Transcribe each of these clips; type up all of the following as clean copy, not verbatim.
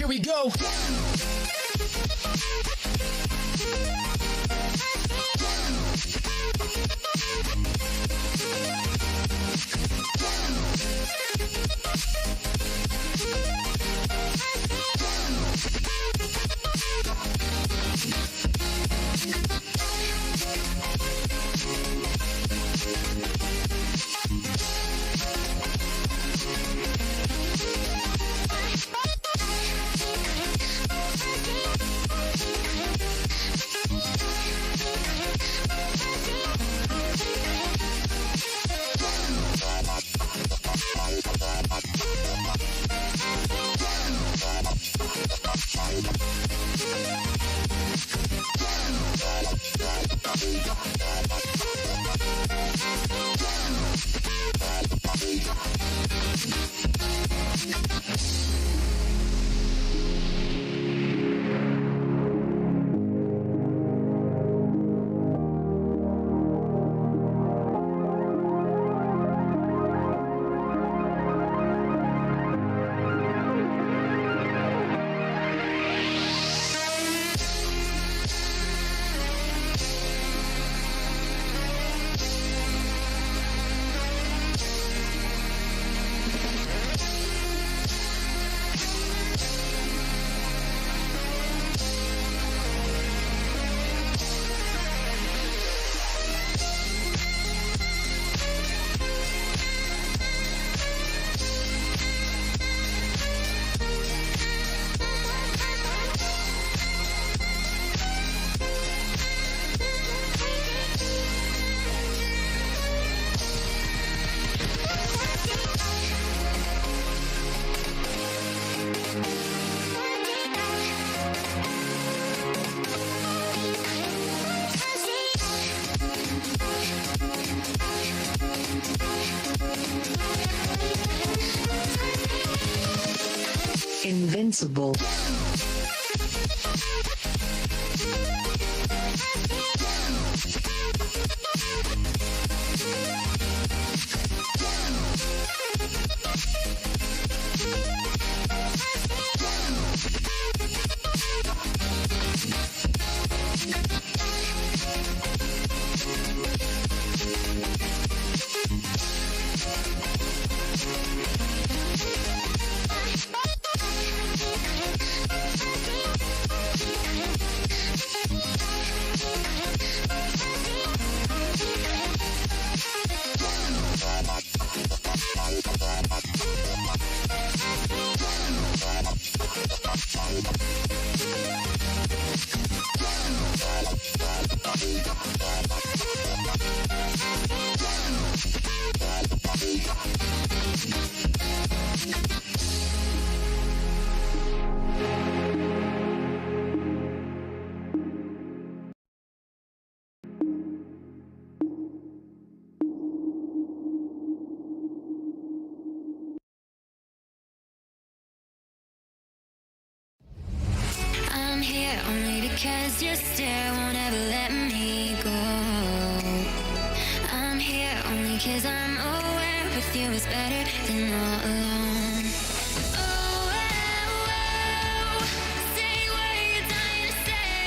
Here we go. invincible. I'm here only because your stare won't ever let me go. I'm here only because I'm aware with you is better than all alone. Oh, oh, oh, say what you're dying to say.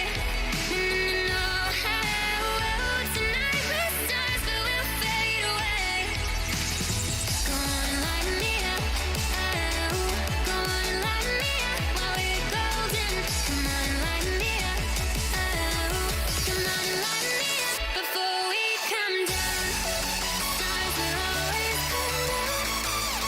No, oh, tonight we're stars, but we'll fade away. Go on and light me up, oh, go on and light me up while we're golden. Come on and light me up, oh, come on and light me up before we come down. Stars will always come down.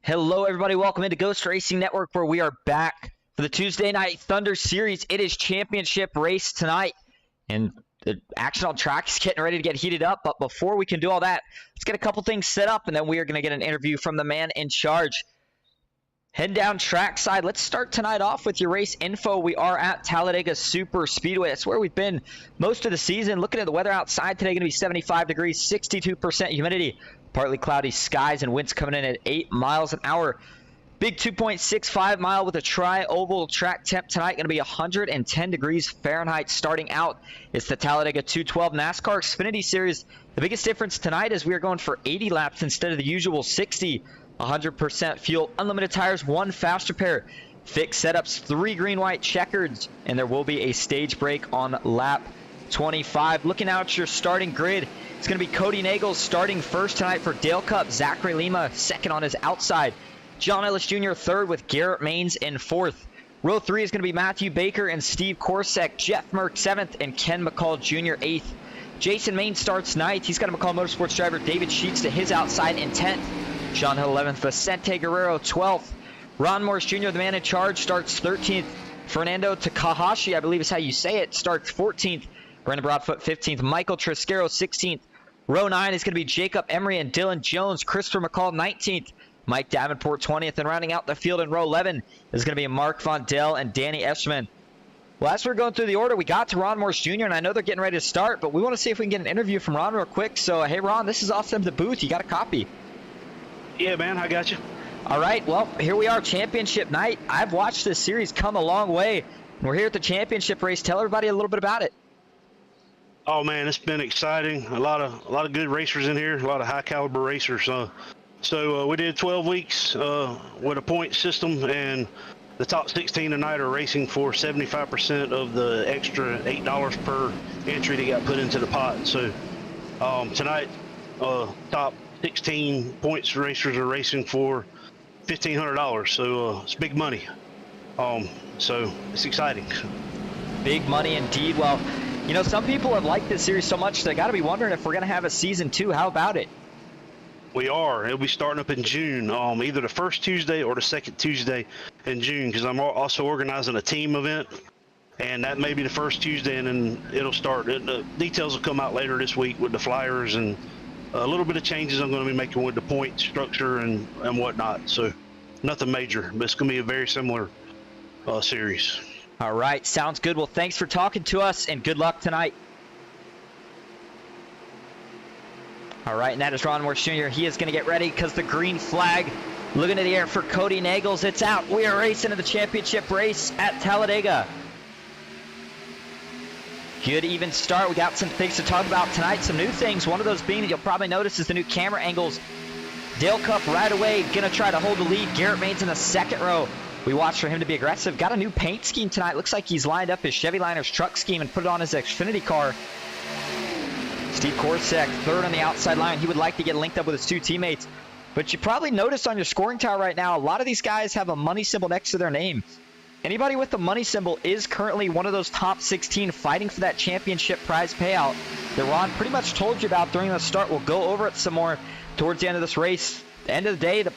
Hello, everybody. Welcome into Ghost Racing Network, where we are back for the Tuesday Night Thunder Series. It is championship race tonight, and the action on track is getting ready to get heated up. But before we can do all that, let's get a couple things set up, and then we are going to get an interview from the man in charge. Head down trackside. Let's start tonight off with your race info. We are at Talladega Superspeedway. That's where we've been most of the season. Looking at the weather outside today, going to be 75 degrees, 62% humidity. Partly cloudy skies and winds coming in at 8 miles an hour. Big 2.65 mile with a tri-oval track temp tonight. Going to be 110 degrees Fahrenheit starting out. It's the Talladega 212 NASCAR Xfinity Series. The biggest difference tonight is we are going for 80 laps instead of the usual 60. 100% fuel, unlimited tires, one faster pair. Fixed setups, 3 green-white checkers, and there will be a stage break on lap 25. Looking out at your starting grid, it's going to be Cody Nagels starting first tonight for Dale Cup. Zachary Lima second on his outside. John Ellis Jr. third with Garrett Maines in fourth. Row 3 is going to be Matthew Baker and Steve Korsek. Jeff Merck seventh and Ken McCall Jr. eighth. Jason Main starts ninth. He's got a McCall Motorsports driver David Sheets to his outside in 10th. Sean Hill 11th. Vicente Guerrero 12th. Ron Morris Jr., the man in charge, starts 13th. Fernando Takahashi, I believe is how you say it, starts 14th. Brandon Broadfoot 15th. Michael Triscaro 16th. Row 9 is going to be Jacob Emery and Dylan Jones. Christopher McCall 19th. Mike Davenport 20th. And rounding out the field in row 11 is going to be Mark Vondell and Danny Eschman. Well, as we're going through the order, we got to Ron Morris Jr., and I know they're getting ready to start, but we want to see if we can get an interview from Ron real quick. So, hey, Ron, this is Austin the booth. You got a copy? Yeah, man, I got you. All right, well, here we are, championship night. I've watched this series come a long way, and we're here at the championship race. Tell everybody a little bit about it. Oh man, it's been exciting. A lot of good racers in here. A lot of high caliber racers. So we did 12 weeks with a point system, and the top 16 tonight are racing for 75% of the extra $8 per entry that got put into the pot. So tonight, top 16 points racers are racing for $1,500. So it's big money. So it's exciting. Big money indeed. Well, you know, some people have liked this series so much they got to be wondering if we're going to have a season 2. How about it? We are. It'll be starting up in June, either the first Tuesday or the second Tuesday in June, because I'm also organizing a team event, and that may be the first Tuesday, and then it'll start. The details will come out later this week with the flyers and a little bit of changes I'm going to be making with the point structure and whatnot. So nothing major, but it's going to be a very similar series. All right, sounds good. Well, thanks for talking to us, and good luck tonight. All right, and that is Ron Morris Jr. He is going to get ready because the green flag looking in the air for Cody Nagels. It's out. We are racing to the championship race at Talladega. Good even start. We got some things to talk about tonight, some new things. One of those being that you'll probably notice is the new camera angles. Dale Cup right away going to try to hold the lead. Garrett Maines in the second row. We watched for him to be aggressive. Got a new paint scheme tonight. Looks like he's lined up his Chevy Liners truck scheme and put it on his Xfinity car. Steve Korsek, third on the outside line. He would like to get linked up with his 2 teammates. But you probably noticed on your scoring tower right now, a lot of these guys have a money symbol next to their name. Anybody with the money symbol is currently one of those top 16 fighting for that championship prize payout that Ron pretty much told you about during the start. We'll go over it some more towards the end of this race. At the end of the day, the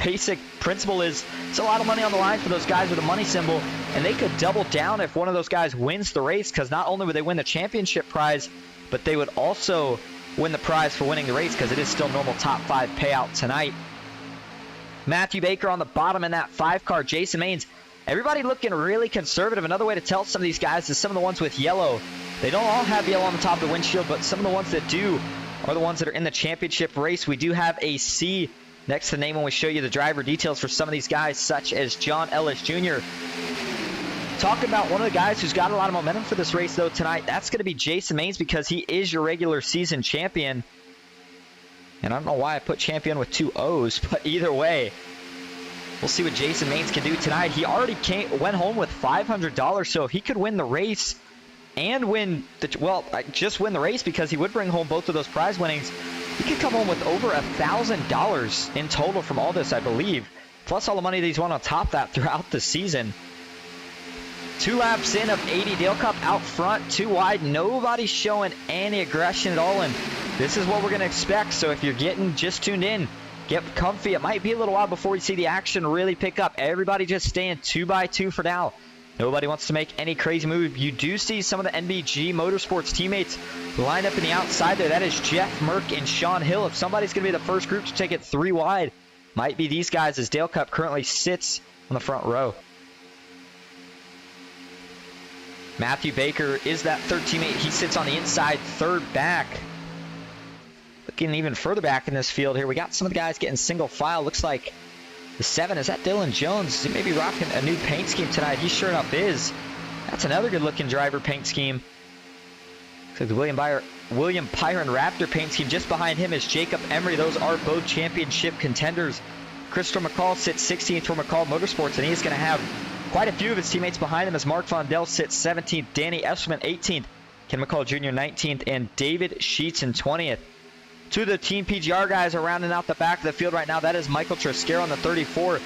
basic principle is it's a lot of money on the line for those guys with a money symbol, and they could double down if one of those guys wins the race, because not only would they win the championship prize, but they would also win the prize for winning the race, because it is still normal top 5 payout tonight. Matthew Baker on the bottom in that 5 car. Jason Maines. Everybody looking really conservative. Another way to tell some of these guys is some of the ones with yellow. They don't all have yellow on the top of the windshield, but some of the ones that do are the ones that are in the championship race. We do have a C next to the name when we show you the driver details for some of these guys, such as John Ellis Jr. Talk about one of the guys who's got a lot of momentum for this race, though, tonight. That's going to be Jason Maines, because he is your regular season champion. And I don't know why I put champion with 2 O's, but either way, we'll see what Jason Maines can do tonight. He already went home with $500, so if he could win the race and just win the race, because he would bring home both of those prize winnings, he could come home with over $1,000 in total from all this, I believe, plus all the money that he's won on top of that throughout the season. 2 laps in of 80. Dale Cup out front, 2 wide. Nobody showing any aggression at all, and this is what we're going to expect. So if you're just tuned in, get comfy. It might be a little while before we see the action really pick up. Everybody just staying 2 by 2 for now. Nobody wants to make any crazy move. You do see some of the NBG Motorsports teammates line up in the outside there. That is Jeff Merck and Sean Hill. If somebody's going to be the first group to take it 3 wide, might be these guys, as Dale Cup currently sits on the front row. Matthew Baker is that third teammate. He sits on the inside, third back. Looking even further back in this field here, we got some of the guys getting single file. Looks like the 7, is that Dylan Jones? He may be rocking a new paint scheme tonight. He sure enough is. That's another good-looking driver paint scheme. Looks like the William Pyron Raptor paint scheme. Just behind him is Jacob Emery. Those are both championship contenders. Christopher McCall sits 16th for McCall Motorsports, and he's going to have quite a few of his teammates behind him as Mark Vondell sits 17th, Danny Esserman 18th, Ken McCall Jr. 19th, and David Sheets in 20th. 2 of the Team PGR guys are rounding out the back of the field right now. That is Michael Trescaro on the 34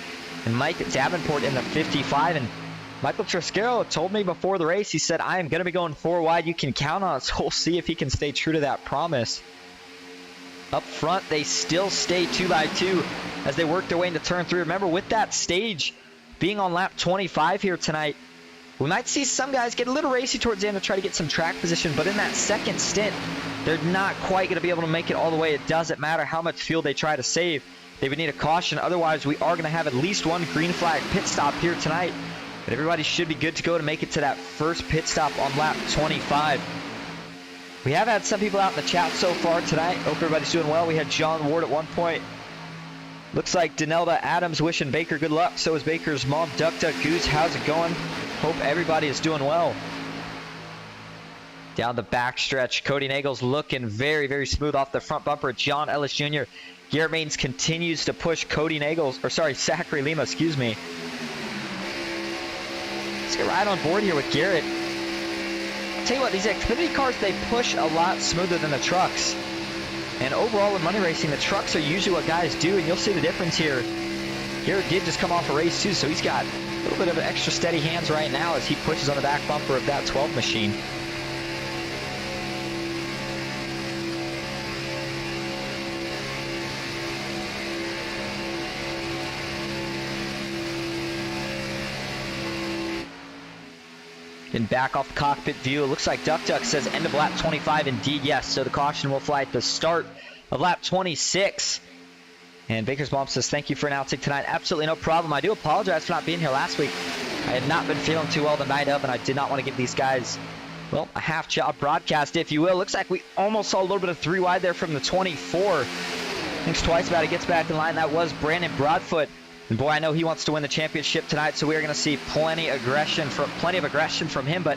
and Mike Davenport in the 55. And Michael Trescaro told me before the race, he said, I am going to be going 4 wide. You can count on us. So we'll see if he can stay true to that promise. Up front, they still stay 2 by 2 as they work their way into turn 3. Remember, with that stage being on lap 25 here tonight, we might see some guys get a little racy towards the end to try to get some track position, but in that second stint, they're not quite going to be able to make it all the way. It doesn't matter how much fuel they try to save. They would need a caution. Otherwise, we are going to have at least 1 green flag pit stop here tonight. But everybody should be good to go to make it to that first pit stop on lap 25. We have had some people out in the chat so far tonight. Hope everybody's doing well. We had John Ward at one point. Looks like Danelda Adams wishing Baker good luck. So is Baker's mom, Duck Duck Goose. How's it going? Hope everybody is doing well. Down the back stretch, Cody Nagels looking very, very smooth off the front bumper. John Ellis Jr. Garrett Maines continues to push Cody Nagels, or sorry, Zachary Lima, excuse me. Let's get right on board here with Garrett. I'll tell you what, these Xfinity cars, they push a lot smoother than the trucks. And overall in money racing, the trucks are usually what guys do, and you'll see the difference here. Garrett did just come off a race too, so he's got a little bit of extra steady hands right now as he pushes on the back bumper of that 12 machine. And back off the cockpit view, it looks like Duck Duck says end of lap 25. Indeed, yes. So the caution will fly at the start of lap 26. And Baker's mom says, thank you for announcing tonight. Absolutely no problem. I do apologize for not being here last week. I had not been feeling too well the night of, and I did not want to give these guys, well, a half-job broadcast, if you will. Looks like we almost saw a little bit of 3 wide there from the 24. Thinks twice about it, gets back in line. That was Brandon Broadfoot. And boy, I know he wants to win the championship tonight, so we are going to see plenty of aggression from him. But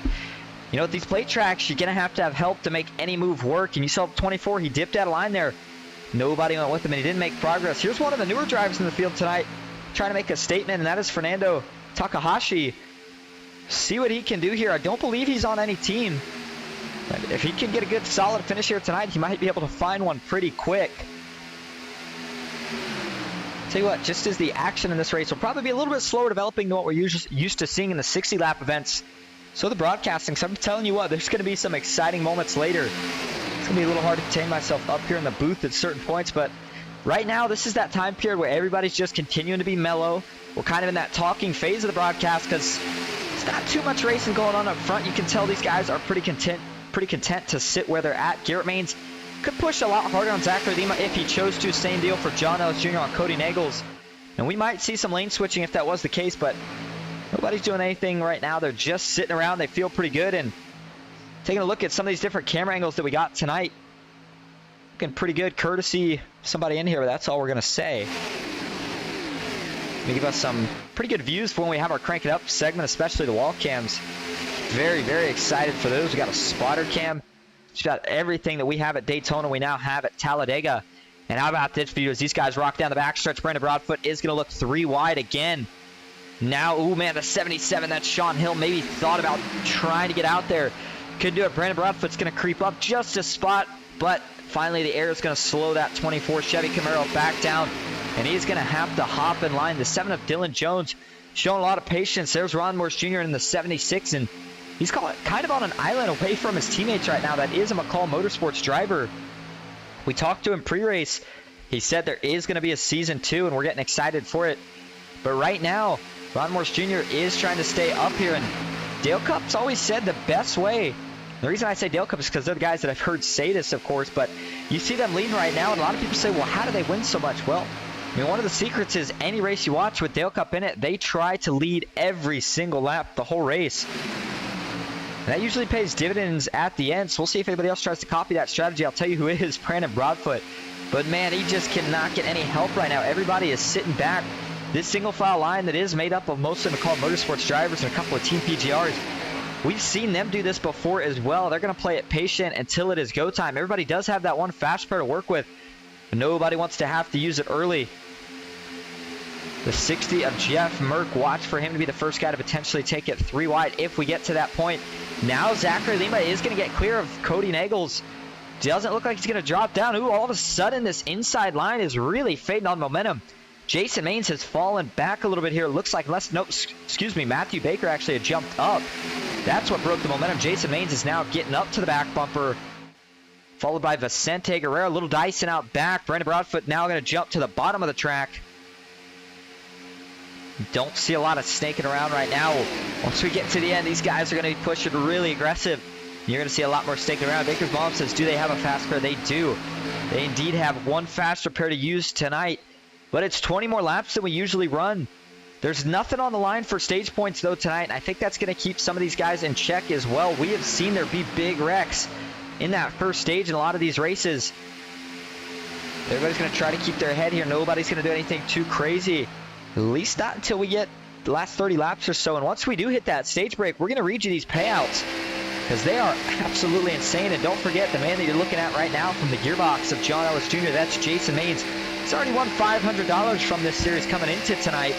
you know, at these plate tracks, you're going to have help to make any move work. And you saw 24, he dipped out of line there. Nobody went with him, and he didn't make progress. Here's one of the newer drivers in the field tonight trying to make a statement, and that is Fernando Takahashi. See what he can do here. I don't believe he's on any team. But if he can get a good, solid finish here tonight, he might be able to find one pretty quick. Tell you what, just as the action in this race will probably be a little bit slower developing than what we're used to seeing in the 60-lap events. So the broadcasting, so I'm telling you what, there's going to be some exciting moments later. It's going to be a little hard to contain myself up here in the booth at certain points, but right now this is that time period where everybody's just continuing to be mellow. We're kind of in that talking phase of the broadcast because it's not too much racing going on up front. You can tell these guys are pretty content to sit where they're at. Garrett Maines could push a lot harder on Zachary Lima if he chose to. Same deal for John Ellis Jr. on Cody Nagels. And we might see some lane switching if that was the case, but nobody's doing anything right now. They're just sitting around. They feel pretty good. And taking a look at some of these different camera angles that we got tonight, looking pretty good. Courtesy somebody in here, but that's all we're going to say. They give us some pretty good views for when we have our Crank It Up segment, especially the wall cams. Very, very excited for those. We got a spotter cam. It's got everything that we have at Daytona, we now have at Talladega. And how about this view as these guys rock down the backstretch? Brandon Broadfoot is going to look 3 wide again. Now, ooh, man, the 77, that's Sean Hill. Maybe thought about trying to get out there. Couldn't do it. Brandon Broadfoot's going to creep up just a spot, but finally the air is going to slow that 24 Chevy Camaro back down, and he's going to have to hop in line. The 7 of Dylan Jones showing a lot of patience. There's Ron Morse Jr. in the 76, and he's kind of on an island away from his teammates right now. That is a McCall Motorsports driver. We talked to him pre-race. He said there is going to be a season 2, and we're getting excited for it. But right now, Ron Morse Jr. is trying to stay up here, and Dale Cup's always said the best way. The reason I say Dale Cup is because they're the guys that I've heard say this, of course, but you see them leading right now, and a lot of people say, well, how do they win so much? Well, I mean, one of the secrets is any race you watch with Dale Cup in it, they try to lead every single lap, the whole race. And that usually pays dividends at the end, so we'll see if anybody else tries to copy that strategy. I'll tell you who it is, Brandon Broadfoot. But, man, he just cannot get any help right now. Everybody is sitting back. This single-file line that is made up of mostly McCall Motorsports drivers and a couple of Team PGRs, we've seen them do this before as well. They're going to play it patient until it is go time. Everybody does have that one fast pair to work with, but nobody wants to have to use it early. The 60 of Jeff Merck, watch for him to be the first guy to potentially take it 3 wide if we get to that point. Now Zachary Lima is going to get clear of Cody Nagels. Doesn't look like he's going to drop down. Ooh, all of a sudden this inside line is really fading on momentum. Jason Maines has fallen back a little bit here. Looks like Matthew Baker actually had jumped up. That's what broke the momentum. Jason Maines is now getting up to the back bumper, followed by Vicente Guerrero. Little Dyson out back. Brandon Broadfoot now going to jump to the bottom of the track. Don't see a lot of snaking around right now. Once we get to the end, these guys are going to be pushing really aggressive. You're going to see a lot more snaking around. Baker's mom says, do they have a fast pair? They do. They indeed have one faster pair to use tonight, but it's 20 more laps than we usually run. There's nothing on the line for stage points, though, tonight, and I think that's going to keep some of these guys in check as well. We have seen there be big wrecks in that first stage in a lot of these races. Everybody's going to try to keep their head here. Nobody's going to do anything too crazy. At least not until we get the last 30 laps or so. And once we do hit that stage break, we're going to read you these payouts because they are absolutely insane. And don't forget, the man that you're looking at right now from the gearbox of John Ellis Jr., that's Jason Maines. He's already won $500 from this series coming into tonight,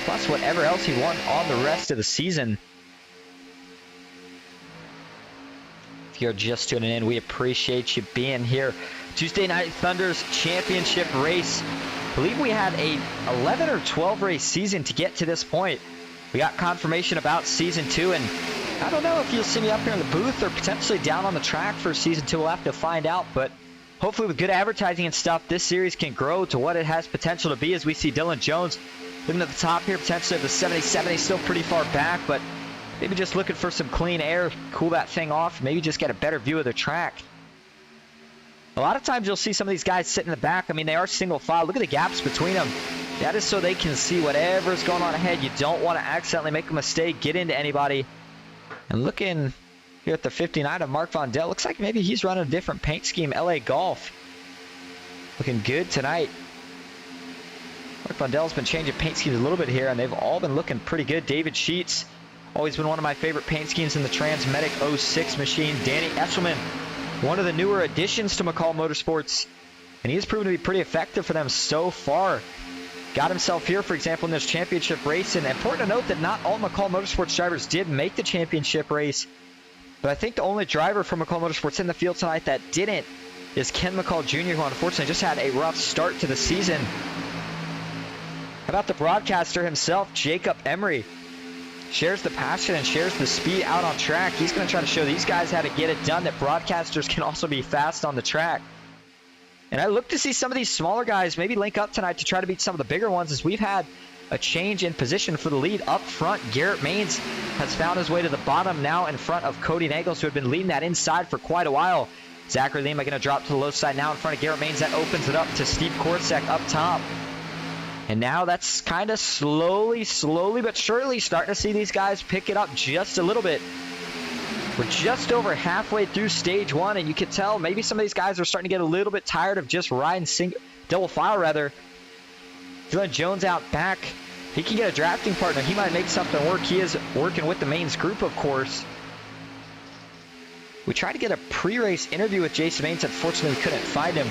plus whatever else he won on the rest of the season. If you're just tuning in, we appreciate you being here. Tuesday Night Thunder's championship race. I believe we had a 11 or 12 race season to get to this point. We got confirmation about season 2, and I don't know if you'll see me up here in the booth or potentially down on the track for season 2. We'll have to find out, but hopefully with good advertising and stuff, this series can grow to what it has potential to be, as we see Dylan Jones looking at the top here, potentially of the 77. He's still pretty far back, but maybe just looking for some clean air, cool that thing off, maybe just get a better view of the track. A lot of times you'll see some of these guys sit in the back. I mean, they are single file. Look at the gaps between them. That is so they can see whatever's going on ahead. You don't want to accidentally make a mistake, get into anybody. And looking here at the 59 of Mark Vondel, looks like maybe he's running a different paint scheme. LA Golf looking good tonight. Mark Vondel's been changing paint schemes a little bit here, and they've all been looking pretty good. David Sheets, always been one of my favorite paint schemes in the Transmedic 06 machine. Danny Esselman, one of the newer additions to McCall Motorsports, and he has proven to be pretty effective for them so far. Got himself here, for example, in this championship race. And important to note that not all McCall Motorsports drivers did make the championship race, but I think the only driver from McCall Motorsports in the field tonight that didn't is Ken McCall Jr., who unfortunately just had a rough start to the season. How about the broadcaster himself, Jacob Emery? Shares the passion and shares the speed out on track. He's going to try to show these guys how to get it done, that broadcasters can also be fast on the track. And I look to see some of these smaller guys maybe link up tonight to try to beat some of the bigger ones, as we've had a change in position for the lead up front. Garrett Maines has found his way to the bottom now in front of Cody Nagels, who had been leading that inside for quite a while. Zachary Lima going to drop to the low side now in front of Garrett Maines. That opens it up to Steve Korsak up top. And now that's kind of slowly but surely starting to see these guys pick it up just a little bit. We're just over halfway through stage 1, and you can tell maybe some of these guys are starting to get a little bit tired of just riding double file rather. Dylan Jones out back. He can get a drafting partner. He might make something work. He is working with the Maines group, of course. We tried to get a pre-race interview with Jason Maines. Unfortunately, we couldn't find him.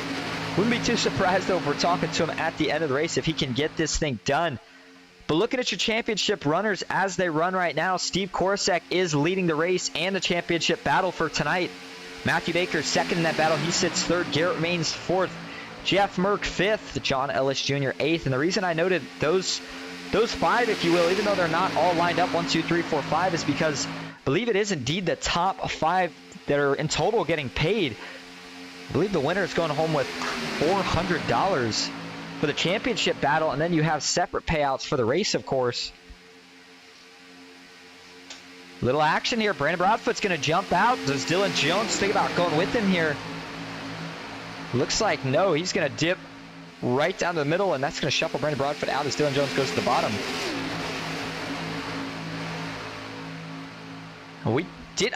Wouldn't be too surprised, though, if we're talking to him at the end of the race if he can get this thing done. But looking at your championship runners as they run right now, Steve Korsak is leading the race and the championship battle for tonight. Matthew Baker second in that battle. He sits third. Garrett Maines fourth. Jeff Merck fifth. John Ellis Jr. eighth. And the reason I noted those five, if you will, even though they're not all lined up 1, 2, 3, 4, 5, is because I believe it is indeed the top 5 that are in total getting paid. I believe the winner is going home with $400 for the championship battle, and then you have separate payouts for the race, of course. Little action here. Brandon Broadfoot's going to jump out. Does Dylan Jones think about going with him here? Looks like no. He's going to dip right down the middle, and that's going to shuffle Brandon Broadfoot out as Dylan Jones goes to the bottom.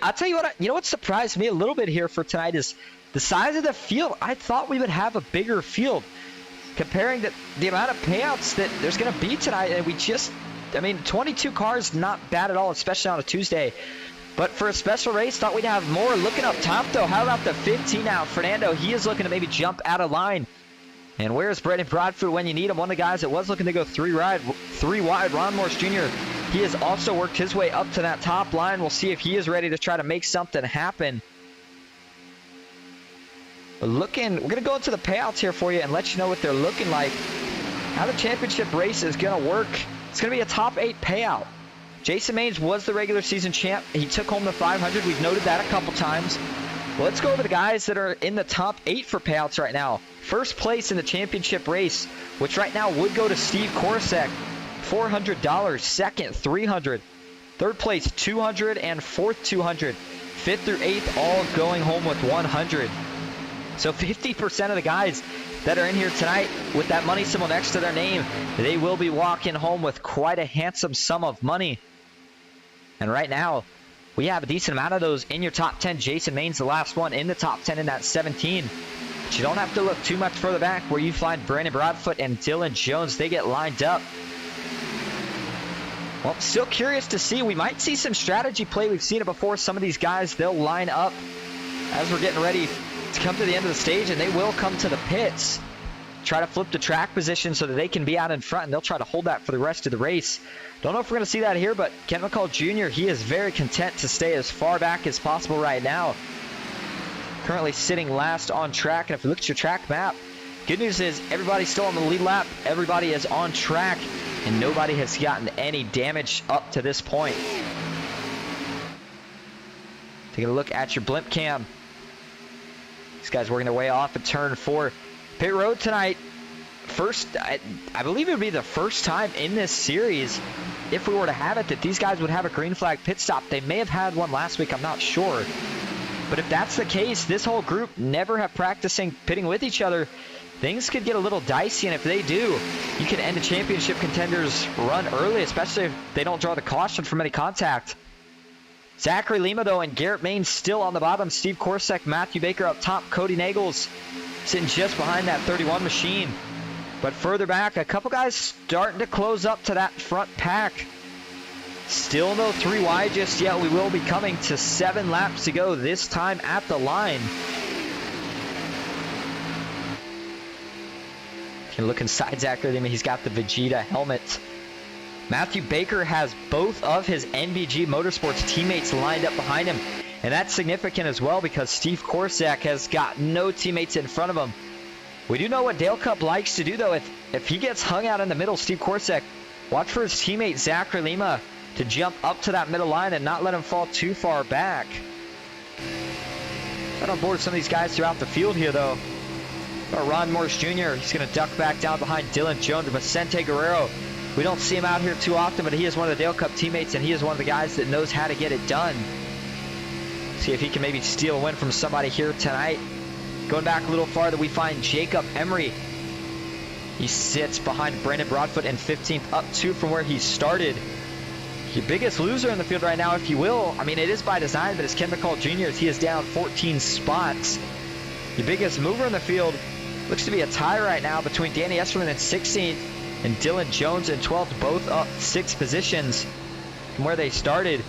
I'll tell you what surprised me a little bit here for tonight is the size of the field. I thought we would have a bigger field comparing the amount of payouts that there's going to be tonight, and 22 cars, not bad at all, especially on a Tuesday. But for a special race, thought we'd have more. Looking up top, though, how about the 15 now? Fernando, he is looking to maybe jump out of line. And where's Brandon Broadfoot when you need him? One of the guys that was looking to go three wide, Ron Morris Jr., he has also worked his way up to that top line. We'll see if he is ready to try to make something happen. But we're going to go into the payouts here for you and let you know what they're looking like. How the championship race is going to work. It's going to be a top 8 payout. Jason Maines was the regular season champ. He took home the 500. We've noted that a couple times. Well, let's go over the guys that are in the top 8 for payouts right now. First place in the championship race, which right now would go to Steve Korosek, $400. Second, $300. Third place, $200, and fourth, $200. Fifth through eighth, all going home with $100. So 50% of the guys that are in here tonight with that money symbol next to their name, they will be walking home with quite a handsome sum of money. And right now, we have a decent amount of those in your top 10. Jason Maines, the last one in the top 10 in that 17. But you don't have to look too much further back where you find Brandon Broadfoot and Dylan Jones. They get lined up. Well, still curious to see. We might see some strategy play. We've seen it before. Some of these guys, they'll line up as we're getting ready to come to the end of the stage, and they will come to the pits. Try to flip the track position so that they can be out in front, and they'll try to hold that for the rest of the race. Don't know if we're going to see that here, but Ken McCall Jr., he is very content to stay as far back as possible right now. Currently sitting last on track, and if you look at your track map, good news is everybody's still on the lead lap. Everybody is on track, and nobody has gotten any damage up to this point. Taking a look at your blimp cam. These guys working their way off at turn 4. Pit road tonight. First, I believe it would be the first time in this series, if we were to have it, that these guys would have a green flag pit stop. They may have had one last week, I'm not sure. But if that's the case, this whole group never have practicing pitting with each other. Things could get a little dicey, and if they do, you can end a championship contender's run early, especially if they don't draw the caution from any contact. Zachary Lima, though, and Garrett Maines still on the bottom. Steve Korosek, Matthew Baker up top. Cody Nagels sitting just behind that 31 machine. But further back, a couple guys starting to close up to that front pack. Still no 3 wide just yet. We will be coming to 7 laps to go, this time at the line. If you look inside Zachary Lima, he's got the Vegeta helmet. Matthew Baker has both of his NBG Motorsports teammates lined up behind him. And that's significant as well because Steve Korosek has got no teammates in front of him. We do know what Dale Cup likes to do, though. If he gets hung out in the middle, Steve Korosek, watch for his teammate Zachary Lima to jump up to that middle line and not let him fall too far back. Right on board with some of these guys throughout the field here, though. Ron Morris Jr., he's going to duck back down behind Dylan Jones. Vicente Guerrero, we don't see him out here too often, but he is one of the Dale Cup teammates, and he is one of the guys that knows how to get it done. See if he can maybe steal a win from somebody here tonight. Going back a little farther, we find Jacob Emery. He sits behind Brandon Broadfoot in 15th, up 2 from where he started. Your biggest loser in the field right now, if you will. I mean, it is by design, but as Ken McCall Jr., he is down 14 spots. Your biggest mover in the field looks to be a tie right now between Danny Esterman in 16th and Dylan Jones in 12th, both up 6 positions from where they started.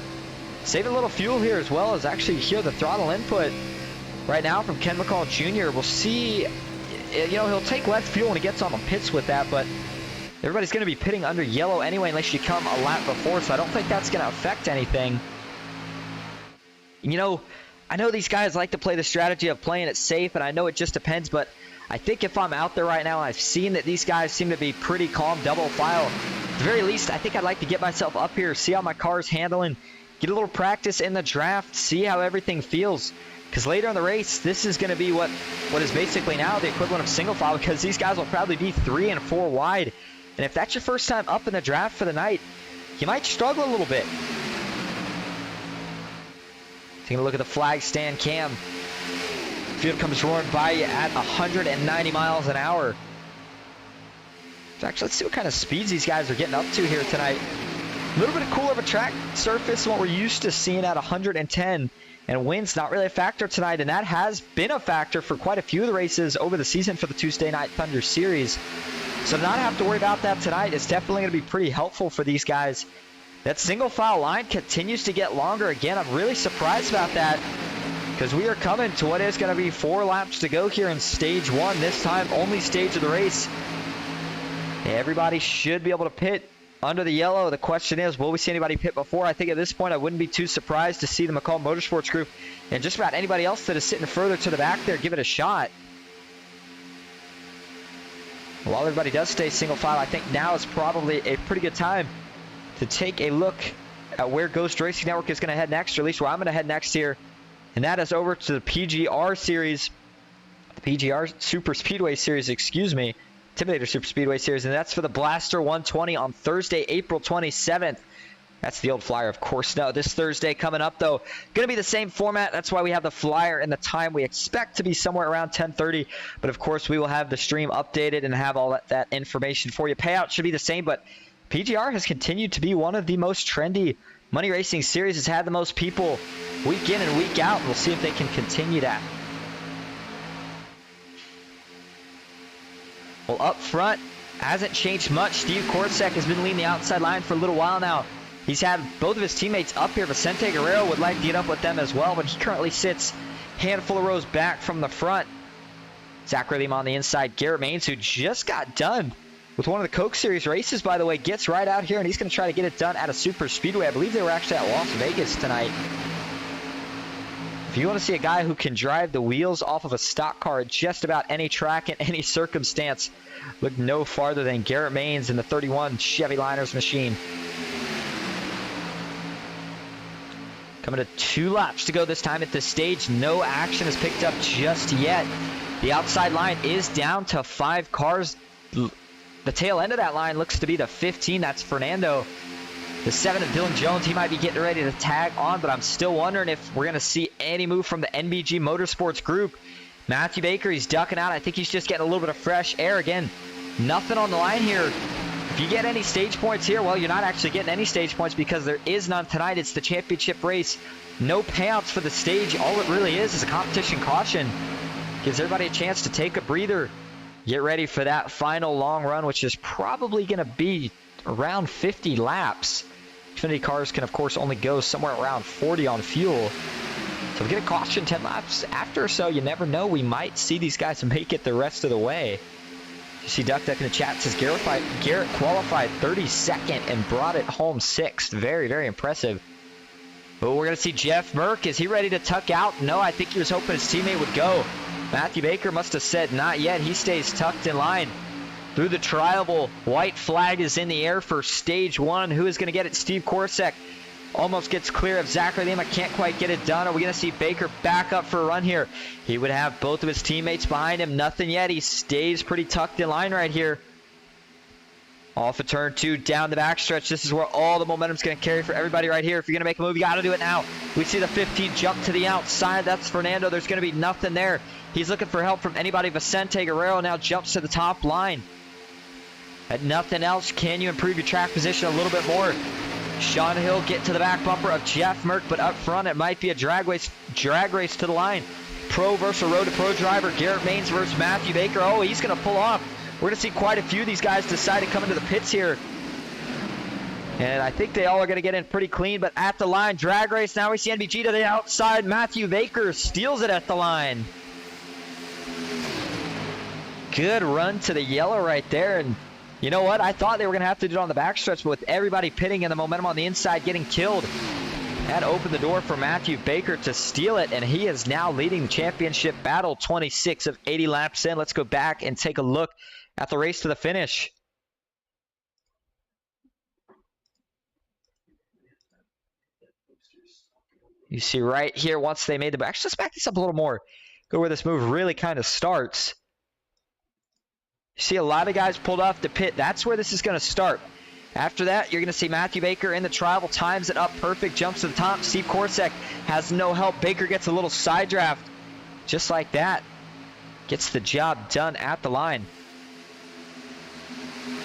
Saving a little fuel here as well as actually hear the throttle input right now from Ken McCall Jr. We'll see, he'll take less fuel when he gets on the pits with that, but everybody's going to be pitting under yellow anyway unless you come a lap before, so I don't think that's going to affect anything. I know these guys like to play the strategy of playing it safe, and I know it just depends, but I think if I'm out there right now, I've seen that these guys seem to be pretty calm, double file. At the very least, I think I'd like to get myself up here, see how my car's handling, get a little practice in the draft, see how everything feels. Because later in the race, this is going to be what is basically now the equivalent of single file, because these guys will probably be 3 and 4 wide. And if that's your first time up in the draft for the night, you might struggle a little bit. Taking a look at the flag stand cam. Field comes roaring by you at 190 miles an hour. In fact, let's see what kind of speeds these guys are getting up to here tonight. A little bit cooler of a track surface than what we're used to seeing at 110. And wind's not really a factor tonight, and that has been a factor for quite a few of the races over the season for the Tuesday Night Thunder Series. So to not have to worry about that tonight is definitely going to be pretty helpful for these guys. That single file line continues to get longer. Again, I'm really surprised about that, because we are coming to what is going to be 4 laps to go here in stage 1, this time only stage of the race. Everybody should be able to pit under the yellow. The question is, will we see anybody pit before? I think at this point I wouldn't be too surprised to see the McCall Motorsports group and just about anybody else that is sitting further to the back there give it a shot. While everybody does stay single file, I think now is probably a pretty good time to take a look at where Ghost Racing Network is going to head next, or at least where I'm going to head next here. And that is over to the PGR Series, the PGR Superspeedway Series, excuse me. Intimidator Superspeedway Series, and that's for the Blaster 120 on Thursday, April 27th. That's the old flyer, of course. Now, this Thursday coming up, though, going to be the same format. That's why we have the flyer and the time we expect to be somewhere around 10:30. But, of course, we will have the stream updated and have all that information for you. Payout should be the same, but PGR has continued to be one of the most trendy money racing series. It's had the most people week in and week out. We'll see if they can continue that. Well, up front, hasn't changed much. Steve Korsek has been leading the outside line for a little while now. He's had both of his teammates up here. Vicente Guerrero would like to get up with them as well, but he currently sits a handful of rows back from the front. Zachary Lima on the inside. Garrett Maines, who just got done with one of the Coke Series races, by the way, gets right out here, and he's going to try to get it done at a super speedway. I believe they were actually at Las Vegas tonight. If you want to see a guy who can drive the wheels off of a stock car at just about any track in any circumstance, look no farther than Garrett Maines in the 31 Chevy Liners machine. Coming to 2 laps to go this time at this stage. No action is picked up just yet. The outside line is down to 5 cars. The tail end of that line looks to be the 15. That's Fernando. The 7 of Dylan Jones, he might be getting ready to tag on, but I'm still wondering if we're going to see any move from the NBG Motorsports group. Matthew Baker, he's ducking out. I think he's just getting a little bit of fresh air. Again, nothing on the line here. If you get any stage points here, well, you're not actually getting any stage points because there is none tonight. It's the championship race. No payouts for the stage. All it really is a competition caution. Gives everybody a chance to take a breather. Get ready for that final long run, which is probably going to be around 50 laps. Xfinity cars can, of course, only go somewhere around 40 on fuel. So we get a caution 10 laps after or so. You never know. We might see these guys make it the rest of the way. You see Duck in the chat says Garrett qualified 32nd and brought it home 6th. Very, very impressive. But we're going to see Jeff Merck. Is he ready to tuck out? No, I think he was hoping his teammate would go. Matthew Baker must have said not yet. He stays tucked in line. Through the tribal, white flag is in the air for stage 1. Who is going to get it? Steve Korsek almost gets clear of Zachary Lima. Can't quite get it done. Are we going to see Baker back up for a run here? He would have both of his teammates behind him. Nothing yet. He stays pretty tucked in line right here. Off of turn 2, down the backstretch. This is where all the momentum's going to carry for everybody right here. If you're going to make a move, you got to do it now. We see the 15 jump to the outside. That's Fernando. There's going to be nothing there. He's looking for help from anybody. Vicente Guerrero now jumps to the top line. At nothing else, can you improve your track position a little bit more? Sean Hill get to the back bumper of Jeff Merck, but up front it might be a drag race to the line. Pro versus road to pro driver. Garrett Maines versus Matthew Baker. Oh, he's going to pull off. We're going to see quite a few of these guys decide to come into the pits here. And I think they all are going to get in pretty clean, but at the line, drag race. Now we see NBG to the outside. Matthew Baker steals it at the line. Good run to the yellow right there. And you know what? I thought they were going to have to do it on the backstretch, but with everybody pitting and the momentum on the inside getting killed, that opened the door for Matthew Baker to steal it, and he is now leading the championship battle 26 of 80 laps in. Let's go back and take a look at the race to the finish. You see right here, once they made the... Actually, let's back this up a little more. Go where this move really kind of starts. You see a lot of guys pulled off the pit. That's where this is going to start. After that, you're going to see Matthew Baker in the tribal, times it up perfect, jumps to the top. Steve Korsak has no help. Baker gets a little side draft. Just like that. Gets the job done at the line.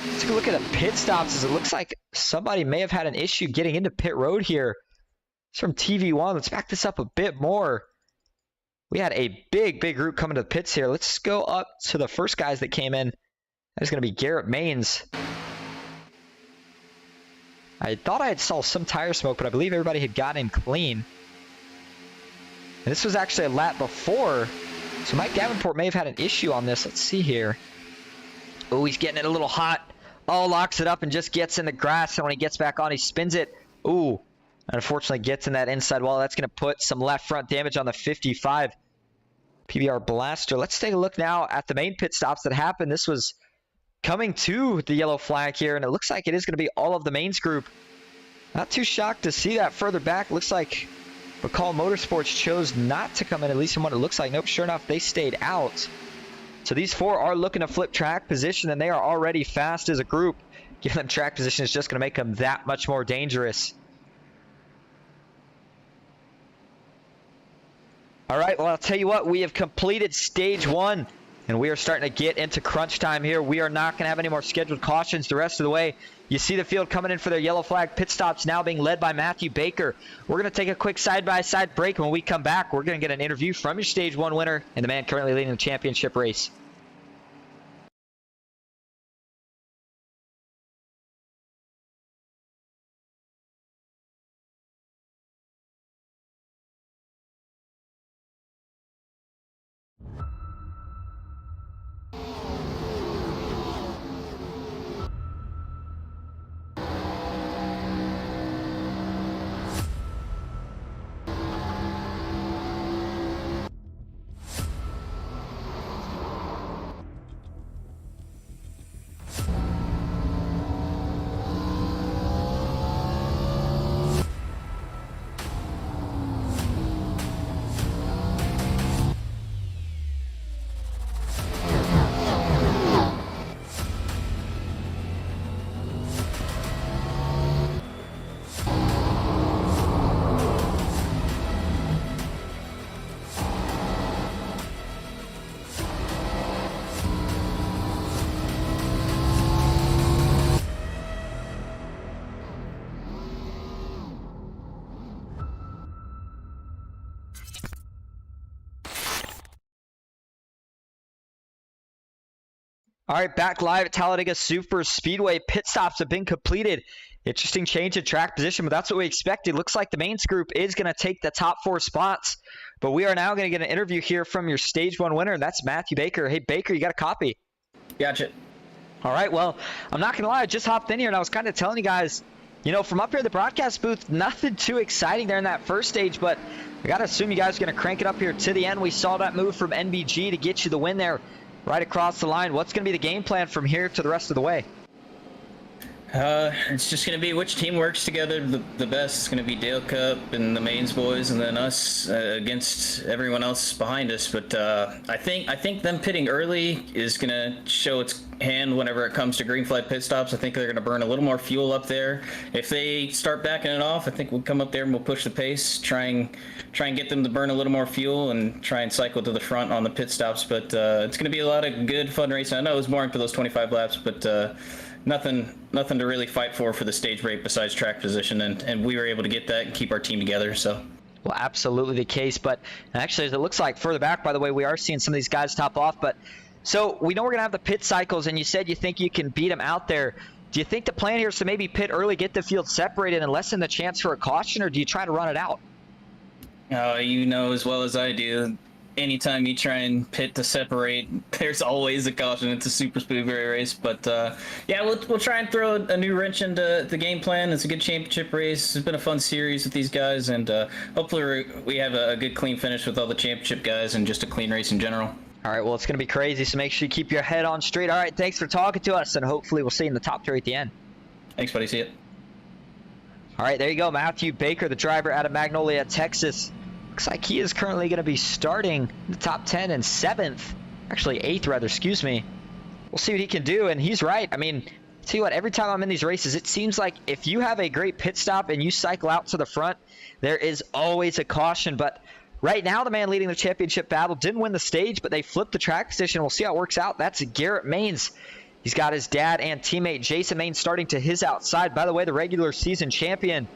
Let's take a look at the pit stops, as it looks like somebody may have had an issue getting into pit road here. It's from TV1. Let's back this up a bit more. We had a big group coming to the pits here. Let's go up to the first guys that came in. That's going to be Garrett Maines. I thought I had saw some tire smoke, but I believe everybody had gotten in clean. And this was actually a lap before, so Mike Davenport may have had an issue on this. Let's see here. Oh, he's getting it a little hot. Oh, locks it up and just gets in the grass, and when he gets back on, he spins it. Ooh, unfortunately gets in that inside wall. That's going to put some left front damage on the 55 PBR Blaster. Let's take a look now at the main pit stops that happened. This was coming to the yellow flag here, and it looks like it is going to be all of the mains group. Not too shocked to see that further back. Looks like McCall Motorsports chose not to come in, at least from what it looks like. Nope, sure enough, they stayed out. So these four are looking to flip track position, and they are already fast as a group. Giving them track position is just going to make them that much more dangerous. All right, well, I'll tell you what, we have completed stage one, and we are starting to get into crunch time here. We are not going to have any more scheduled cautions the rest of the way. You see the field coming in for their yellow flag pit stops now being led by Matthew Baker. We're going to take a quick side-by-side break. When we come back, we're going to get an interview from your stage one winner and the man currently leading the championship race. All right, back live at Talladega Superspeedway. Pit stops have been completed. Interesting change in track position, but that's what we expected. Looks like the mains group is going to take the top four spots. But we are now going to get an interview here from your stage one winner, and that's Matthew Baker. Hey, Baker, you got a copy? Gotcha. All right, well, I'm not going to lie. I just hopped in here, and I was kind of telling you guys, you know, from up here at the broadcast booth, nothing too exciting there in that first stage, but I got to assume you guys are going to crank it up here to the end. We saw that move from NBG to get you the win there. Right across the line. What's going to be the game plan from here to the rest of the way? It's just going to be which team works together the best. It's going to be Dale Cup and the mains boys, and then us against everyone else behind us. But I think them pitting early is going to show its hand whenever it comes to green flag pit stops. I think they're going to burn a little more fuel up there. If they start backing it off, I think we'll come up there and we'll push the pace, try and get them to burn a little more fuel and try and cycle to the front on the pit stops. But it's going to be a lot of good fun racing. I know it was boring for those 25 laps, but nothing to really fight for the stage break besides track position, and we were able to get that and keep our team together. So. Well, absolutely the case, but actually, as it looks like further back, by the way, we are seeing some of these guys top off. But so we know we're gonna have the pit cycles, and you said you think you can beat them out there. Do you think the plan here is to maybe pit early, get the field separated, and lessen the chance for a caution, or do you try to run it out? You know as well as I do, anytime you try and pit to separate, there's always a caution. It's a super speedway race, but yeah, we'll try and throw a new wrench into the game plan. It's a good championship race. It's been a fun series with these guys, and hopefully we have a good clean finish with all the championship guys and just a clean race in general. All right, well, it's going to be crazy, so make sure you keep your head on straight. All right, thanks for talking to us, and hopefully we'll see you in the top three at the end. Thanks, buddy. See ya. All right, there you go. Matthew Baker, the driver out of Magnolia, Texas. Looks like he is currently going to be starting in the top 10 and 7th. Actually, 8th, rather, excuse me. We'll see what he can do, and he's right. I mean, tell you what, every time I'm in these races, it seems like if you have a great pit stop and you cycle out to the front, there is always a caution. But right now, the man leading the championship battle didn't win the stage, but they flipped the track position. We'll see how it works out. That's Garrett Maines. He's got his dad and teammate Jason Maines starting to his outside. By the way, the regular season champion.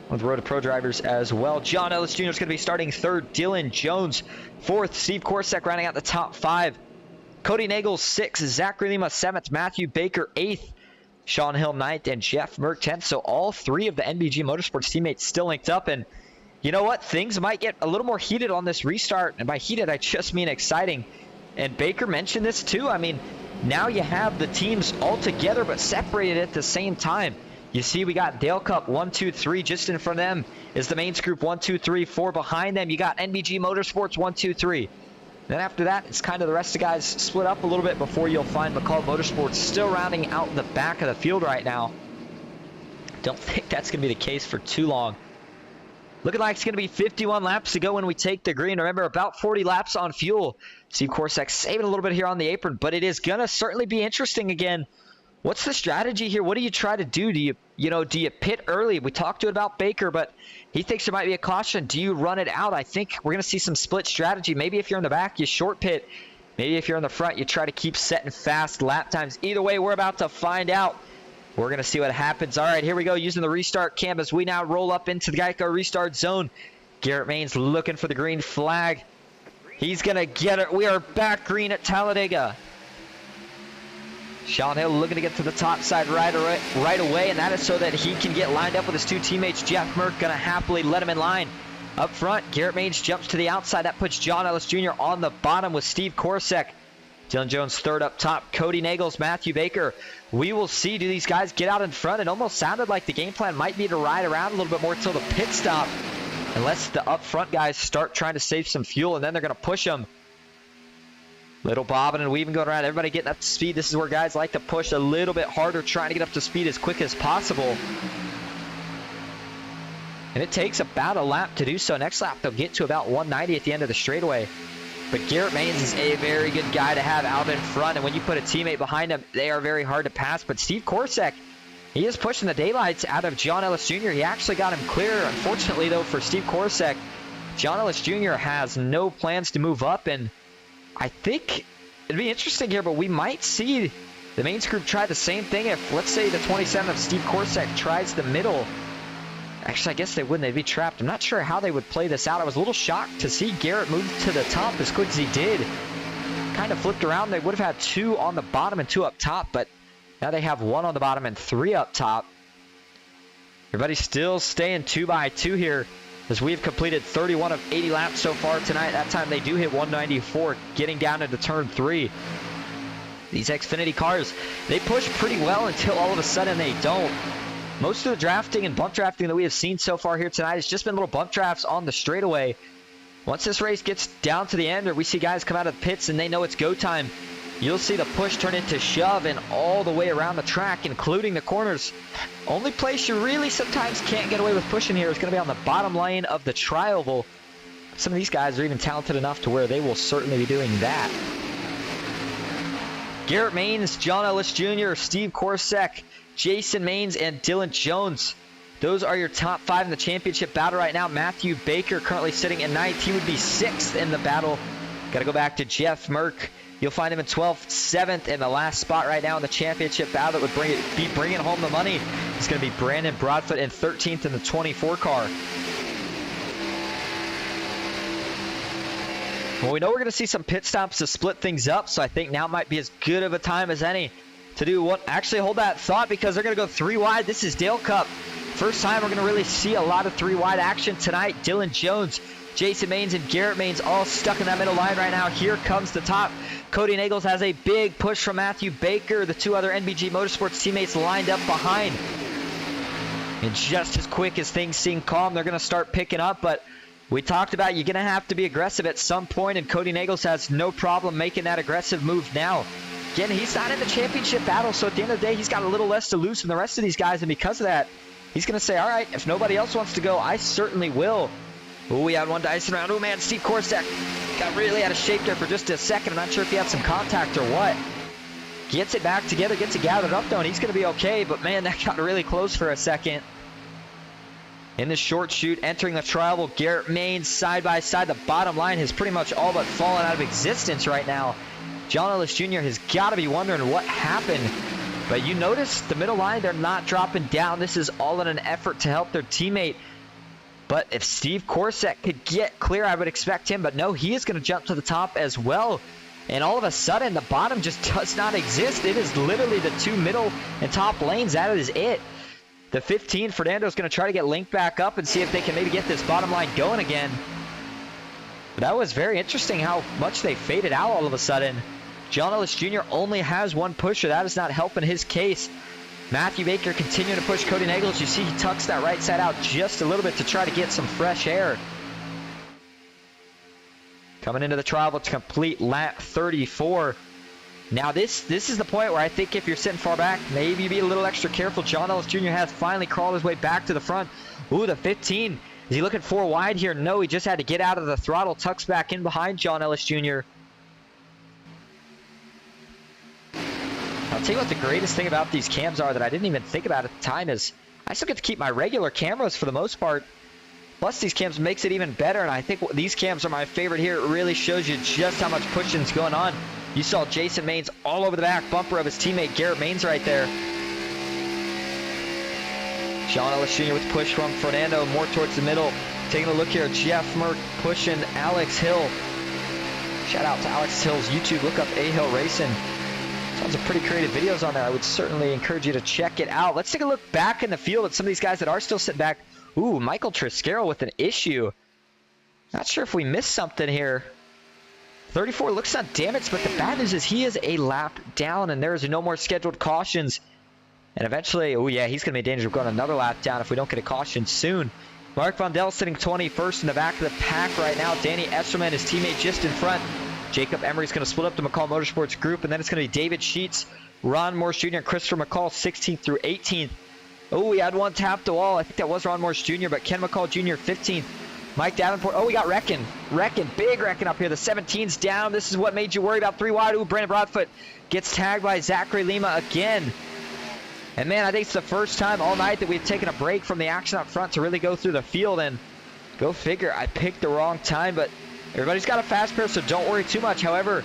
One of the Road to Pro drivers as well. John Ellis Jr. is going to be starting 3rd. Dylan Jones 4th. Steve Korsek rounding out the top 5. Cody Nagel 6th. Zachary Lima 7th. Matthew Baker 8th. Sean Hill 9th. And Jeff Merck 10th. So all 3 of the NBG Motorsports teammates still linked up. And you know what? Things might get a little more heated on this restart. And by heated, I just mean exciting. And Baker mentioned this too. I mean, now you have the teams all together but separated at the same time. You see we got Dale Cup 1, 2, 3 just in front of them is the Maines group 1, 2, 3, 4 behind them. You got NBG Motorsports 1, 2, 3. Then after that, it's kind of the rest of the guys split up a little bit before you'll find McCall Motorsports still rounding out the back of the field right now. Don't think that's going to be the case for too long. Looking like it's going to be 51 laps to go when we take the green. Remember, about 40 laps on fuel. Steve Korsek saving a little bit here on the apron, but it is going to certainly be interesting again. What's the strategy here? What do you try to do? Do you pit early? We talked to it about Baker, but he thinks there might be a caution. Do you run it out? I think we're going to see some split strategy. Maybe if you're in the back, you short pit. Maybe if you're in the front, you try to keep setting fast lap times. Either way, we're about to find out. We're going to see what happens. All right, here we go, using the restart cam as we now roll up into the Geico restart zone. Garrett Maines looking for the green flag. He's going to get it. We are back green at Talladega. Sean Hill looking to get to the top side right away, and that is so that he can get lined up with his 2 teammates. Jeff Merck going to happily let him in line. Up front, Garrett Maines jumps to the outside. That puts John Ellis Jr. on the bottom with Steve Korsek. Dylan Jones 3rd up top. Cody Nagels, Matthew Baker. We will see. Do these guys get out in front? It almost sounded like the game plan might be to ride around a little bit more until the pit stop. Unless the up front guys start trying to save some fuel, and then they're going to push them. Little bobbing and weaving going around. Everybody getting up to speed. This is where guys like to push a little bit harder, trying to get up to speed as quick as possible. And it takes about a lap to do so. Next lap, they'll get to about 190 at the end of the straightaway. But Garrett Maines is a very good guy to have out in front. And when you put a teammate behind him, they are very hard to pass. But Steve Korsek, he is pushing the daylights out of John Ellis Jr. He actually got him clear. Unfortunately, though, for Steve Korsek, John Ellis Jr. has no plans to move up. And I think it'd be interesting here, but we might see the Maines group try the same thing if, let's say, the 27 of Steve Korsek tries the middle. Actually, I guess they wouldn't. They'd be trapped. I'm not sure how they would play this out. I was a little shocked to see Garrett move to the top as quick as he did. Kind of flipped around. They would have had 2 on the bottom and 2 up top, but now they have 1 on the bottom and 3 up top. Everybody's still staying 2 by 2 here as we've completed 31 of 80 laps so far tonight. That time they do hit 194, getting down into turn 3. These Xfinity cars, they push pretty well until all of a sudden they don't. Most of the drafting and bump drafting that we have seen so far here tonight has just been little bump drafts on the straightaway. Once this race gets down to the end, or we see guys come out of the pits and they know it's go time, you'll see the push turn into shove and all the way around the track, including the corners. Only place you really sometimes can't get away with pushing here is going to be on the bottom lane of the tri-oval. Some of these guys are even talented enough to where they will certainly be doing that. Garrett Maines, John Ellis Jr., Steve Korsek, Jason Maines, and Dylan Jones. Those are your top 5 in the championship battle right now. Matthew Baker currently sitting in 9th. He would be 6th in the battle. Got to go back to Jeff Merck. You'll find him in 12th, 7th, in the last spot right now in the championship battle that would be bringing home the money. It's going to be Brandon Broadfoot in 13th in the 24 car. Well, we know we're going to see some pit stops to split things up, so I think now might be as good of a time as any to do what. Actually, hold that thought, because they're going to go 3 wide. This is Dale Cup. First time we're going to really see a lot of 3 wide action tonight. Dylan Jones, Jason Maines, and Garrett Maines all stuck in that middle line right now. Here comes the top. Cody Nagels has a big push from Matthew Baker. The 2 other NBG Motorsports teammates lined up behind. And just as quick as things seem calm, they're going to start picking up. But we talked about you're going to have to be aggressive at some point, and Cody Nagels has no problem making that aggressive move now. Again, he's not in the championship battle, so at the end of the day, he's got a little less to lose than the rest of these guys, and because of that, He's going to say, all right, if nobody else wants to go, I certainly will. Oh, we had one dicing around. Oh, man, Steve Korsak got really out of shape there for just a second. I'm not sure if he had some contact or what. Gets it back together, gets it gathered up, though, and he's going to be okay. But, man, that got really close for a second. In the short chute, entering the tribal, Garrett Maines side by side. The bottom line has pretty much all but fallen out of existence right now. John Ellis Jr. has got to be wondering what happened. But you notice the middle line, they're not dropping down. This is all in an effort to help their teammate. But if Steve Korsak could get clear, I would expect him. But no, he is going to jump to the top as well. And all of a sudden, the bottom just does not exist. It is literally the two middle and top lanes. That is it. The 15, Fernando's going to try to get linked back up and see if they can maybe get this bottom line going again. But that was very interesting how much they faded out all of a sudden. John Ellis Jr. only has one pusher. That is not helping his case. Matthew Baker continuing to push Cody Nagels. You see he tucks that right side out just a little bit to try to get some fresh air. Coming into the trial to complete lap 34. Now this is the point where I think if you're sitting far back, maybe be a little extra careful. John Ellis Jr. has finally crawled his way back to the front. Ooh, the 15. Is he looking 4 wide here? No, he just had to get out of the throttle. Tucks back in behind John Ellis Jr. I'll tell you what the greatest thing about these cams are that I didn't even think about at the time is I still get to keep my regular cameras for the most part. Plus these cams makes it even better, and I think these cams are my favorite here. It really shows you just how much pushing's going on. You saw Jason Maines all over the back bumper of his teammate Garrett Maines right there. John Ellis Jr. with push from Fernando more towards the middle. Taking a look here, Jeff Merck pushing Alex Hill. Shout out to Alex Hill's YouTube. Look up A Hill Racing. Tons of pretty creative videos on there. I would certainly encourage you to check it out. Let's take a look back in the field at some of these guys that are still sitting back. Ooh, Michael Triscaro with an issue. Not sure if we missed something here. 34 looks not damaged, but the bad news is he is a lap down, and there is no more scheduled cautions. And eventually, oh yeah, he's going to be in danger of going another lap down if we don't get a caution soon. Mark Vondel sitting 21st in the back of the pack right now. Danny Esterman, his teammate, just in front. Jacob Emery's going to split up the McCall Motorsports group, and then it's going to be David Sheets, Ron Morse Jr., and Christopher McCall 16th through 18th. Oh, we had one tap the wall. I think that was Ron Morse Jr., but Ken McCall Jr. 15th. Mike Davenport. Oh, we got Reckon. Big Reckon up here. The 17's down. This is what made you worry about 3 wide. Ooh, Brandon Broadfoot gets tagged by Zachary Lima again. And man, I think it's the first time all night that we've taken a break from the action up front to really go through the field. And go figure, I picked the wrong time, but everybody's got a fast pair, so don't worry too much. However,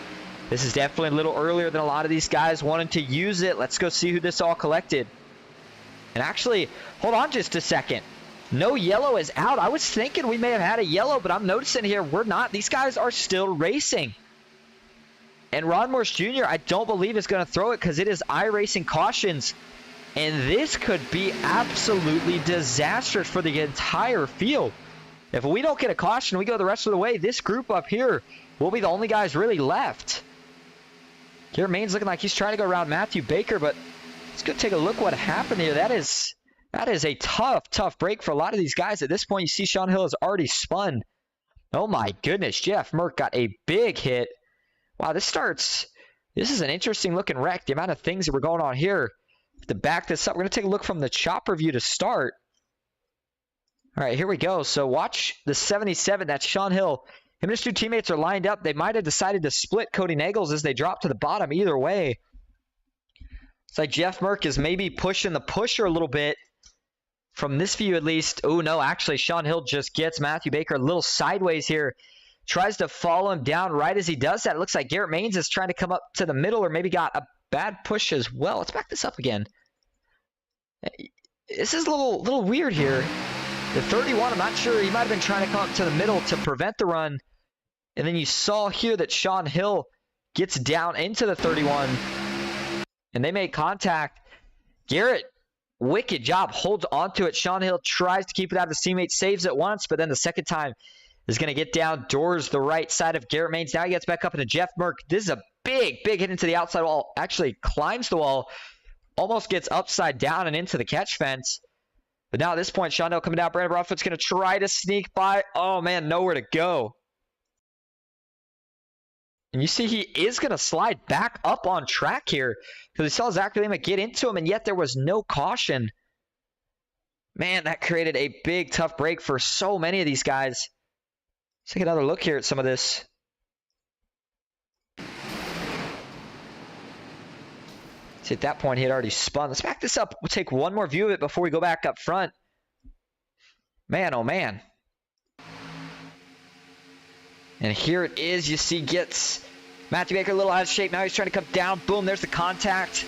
this is definitely a little earlier than a lot of these guys wanted to use it. Let's go see who this all collected. And actually, hold on just a second. No yellow is out. I was thinking we may have had a yellow, but I'm noticing here we're not. These guys are still racing. And Ron Morse Jr., I don't believe is going to throw it because it is iRacing cautions. And this could be absolutely disastrous for the entire field. If we don't get a caution, we go the rest of the way, this group up here will be the only guys really left. Garrett Maines looking like he's trying to go around Matthew Baker, but let's go take a look what happened here. That is a tough break for a lot of these guys. At this point, you see Sean Hill has already spun. Oh my goodness, Jeff Merck got a big hit. Wow, this is an interesting looking wreck. The amount of things that were going on here. To back this up, we're going to take a look from the chopper view to start. All right, here we go. So watch the 77. That's Sean Hill. Him and his two teammates are lined up. They might have decided to split Cody Nagels as they drop to the bottom. Either way, it's like Jeff Merck is maybe pushing the pusher a little bit. From this view, at least. Oh, no, actually, Sean Hill just gets Matthew Baker a little sideways here. Tries to follow him down right as he does that. It looks like Garrett Maines is trying to come up to the middle or maybe got a bad push as well. Let's back this up again. This is a little weird here. The 31, I'm not sure. He might have been trying to come up to the middle to prevent the run. And then you saw here that Sean Hill gets down into the 31. And they make contact. Garrett, wicked job, holds onto it. Sean Hill tries to keep it out of his teammate, saves it once, but then the second time is going to get down, doors the right side of Garrett Maines. Now he gets back up into Jeff Merck. This is a big hit into the outside wall. Actually climbs the wall, almost gets upside down and into the catch fence. But now at this point, Sean Hill coming down. Brandon Broadfoot's going to try to sneak by. Oh, man, nowhere to go. And you see he is going to slide back up on track here because he saw Zachary Lima get into him, and yet there was no caution. Man, that created a big, tough break for so many of these guys. Let's take another look here at some of this. See, at that point, he had already spun. Let's back this up. We'll take one more view of it before we go back up front. Man, oh man. And here it is. You see, gets Matthew Baker a little out of shape. Now he's trying to come down. Boom, there's the contact.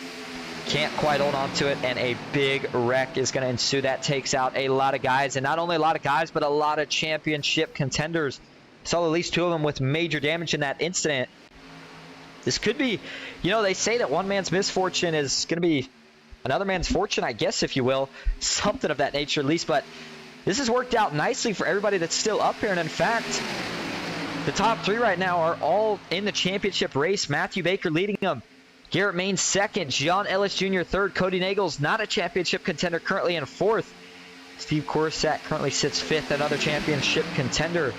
Can't quite hold on to it, and a big wreck is going to ensue. That takes out a lot of guys, and not only a lot of guys, but a lot of championship contenders. Saw at least 2 of them with major damage in that incident. This could be, you know, they say that one man's misfortune is going to be another man's fortune, I guess, if you will. Something of that nature, at least. But this has worked out nicely for everybody that's still up here. And in fact, the top 3 right now are all in the championship race. Matthew Baker leading them. Garrett Main second. John Ellis Jr. third. Cody Nagels, not a championship contender, currently in 4th. Steve Corsack currently sits 5th, another championship contender.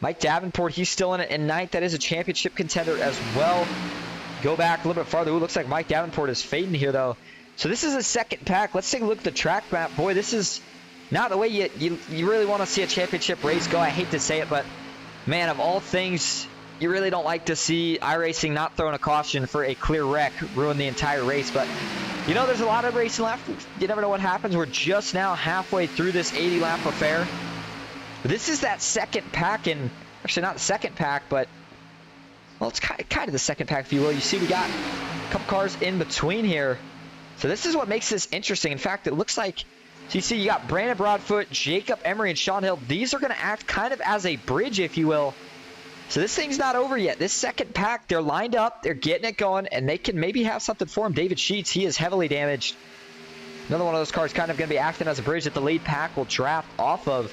Mike Davenport, he's still in it in 9th. That is a championship contender as well. Go back a little bit farther. Ooh, looks like Mike Davenport is fading here, though. So this is a second pack. Let's take a look at the track map. Boy, this is not the way you really want to see a championship race go. I hate to say it, but, man, of all things, you really don't like to see iRacing not throwing a caution for a clear wreck ruin the entire race. But, you know, there's a lot of racing left. You never know what happens. We're just now halfway through this 80-lap affair. This is that second pack, and actually not the second pack, but, well, it's kind of the second pack, if you will. You see we got a couple cars in between here. So this is what makes this interesting. In fact, it looks like, so you see you got Brandon Broadfoot, Jacob Emery, and Sean Hill. These are going to act kind of as a bridge, if you will. So this thing's not over yet. This second pack, they're lined up, they're getting it going, and they can maybe have something for him. David Sheets, he is heavily damaged. Another one of those cars kind of going to be acting as a bridge that the lead pack will draft off of.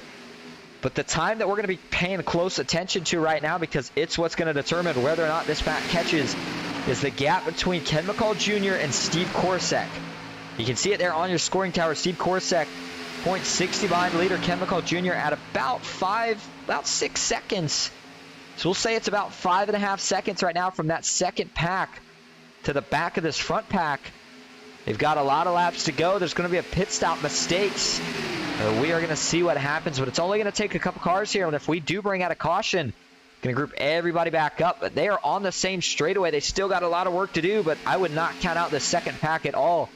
But the time that we're going to be paying close attention to right now, because it's what's going to determine whether or not this pack catches, is the gap between Ken McCall Jr. and Steve Corsack. You can see it there on your scoring tower. Steve Corsack, 0.60 behind leader Ken McCall Jr. at about 6 seconds. So we'll say it's about 5.5 seconds right now from that second pack to the back of this front pack. They've got a lot of laps to go. There's going to be a pit stop mistakes. We are going to see what happens, but it's only going to take a couple cars here. And if we do bring out a caution, going to group everybody back up. But they are on the same straightaway. They still got a lot of work to do, but I would not count out the second pack at all.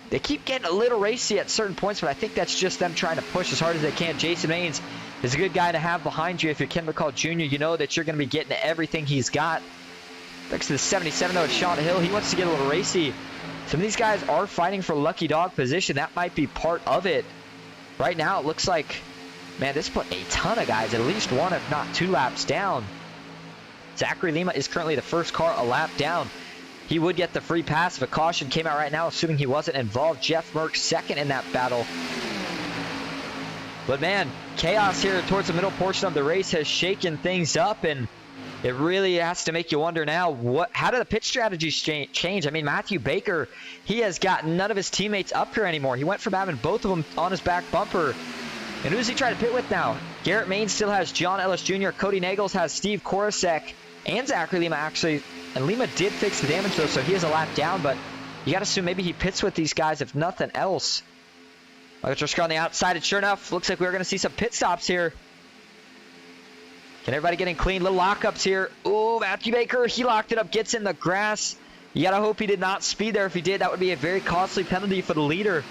They keep getting a little racy at certain points, but I think that's just them trying to push as hard as they can. Jason Maines is a good guy to have behind you. If you're Ken McCall Jr., you know that you're going to be getting everything he's got. Next to the 77, though, Sean Hill. He wants to get a little racy. Some of these guys are fighting for lucky dog position. That might be part of it. Right now, it looks like, man, this put a ton of guys, at least 1, if not 2 laps down. Zachary Lima is currently the first car a lap down. He would get the free pass if a caution came out right now, assuming he wasn't involved. Jeff Merck second in that battle. But, man, chaos here towards the middle portion of the race has shaken things up, and it really has to make you wonder now, how do the pit strategies change? I mean, Matthew Baker, he has got none of his teammates up here anymore. He went from having both of them on his back bumper. And who's he trying to pit with now? Garrett Main still has John Ellis Jr. Cody Nagels has Steve Korosek and Zachary Lima, actually. And Lima did fix the damage, though, so he is a lap down. But you got to assume maybe he pits with these guys, if nothing else. Electric on the outside, and sure enough, looks like we're going to see some pit stops here. And everybody getting clean. Little lockups here. Ooh, Matthew Baker, he locked it up, gets in the grass. You got to hope he did not speed there. If he did, that would be a very costly penalty for the leader.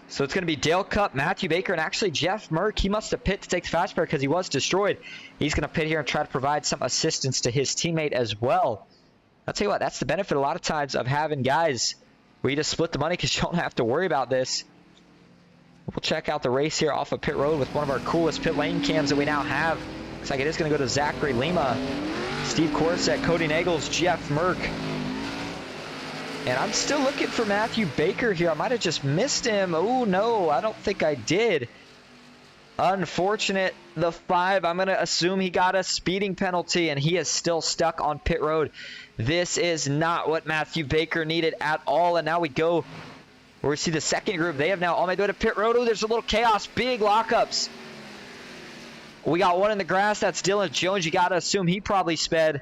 So it's going to be Dale Cup, Matthew Baker, and actually Jeff Merck. He must have pit to take the fast break because he was destroyed. He's going to pit here and try to provide some assistance to his teammate as well. I'll tell you what, that's the benefit a lot of times of having guys where you just split the money because you don't have to worry about this. We'll check out the race here off of pit road with one of our coolest pit lane cams that we now have. Looks like it is going to go to Zachary Lima, Steve Corsack, Cody Nagels, Jeff Merck. And I'm still looking for Matthew Baker here. I might have just missed him. Oh, no, I don't think I did. Unfortunate. The 5, I'm going to assume he got a speeding penalty, and he is still stuck on pit road. This is not what Matthew Baker needed at all. And now we go where we see the second group. They have now all made way to pit road. Oh, there's a little chaos. Big lockups. We got one in the grass. That's Dylan Jones. You got to assume he probably sped.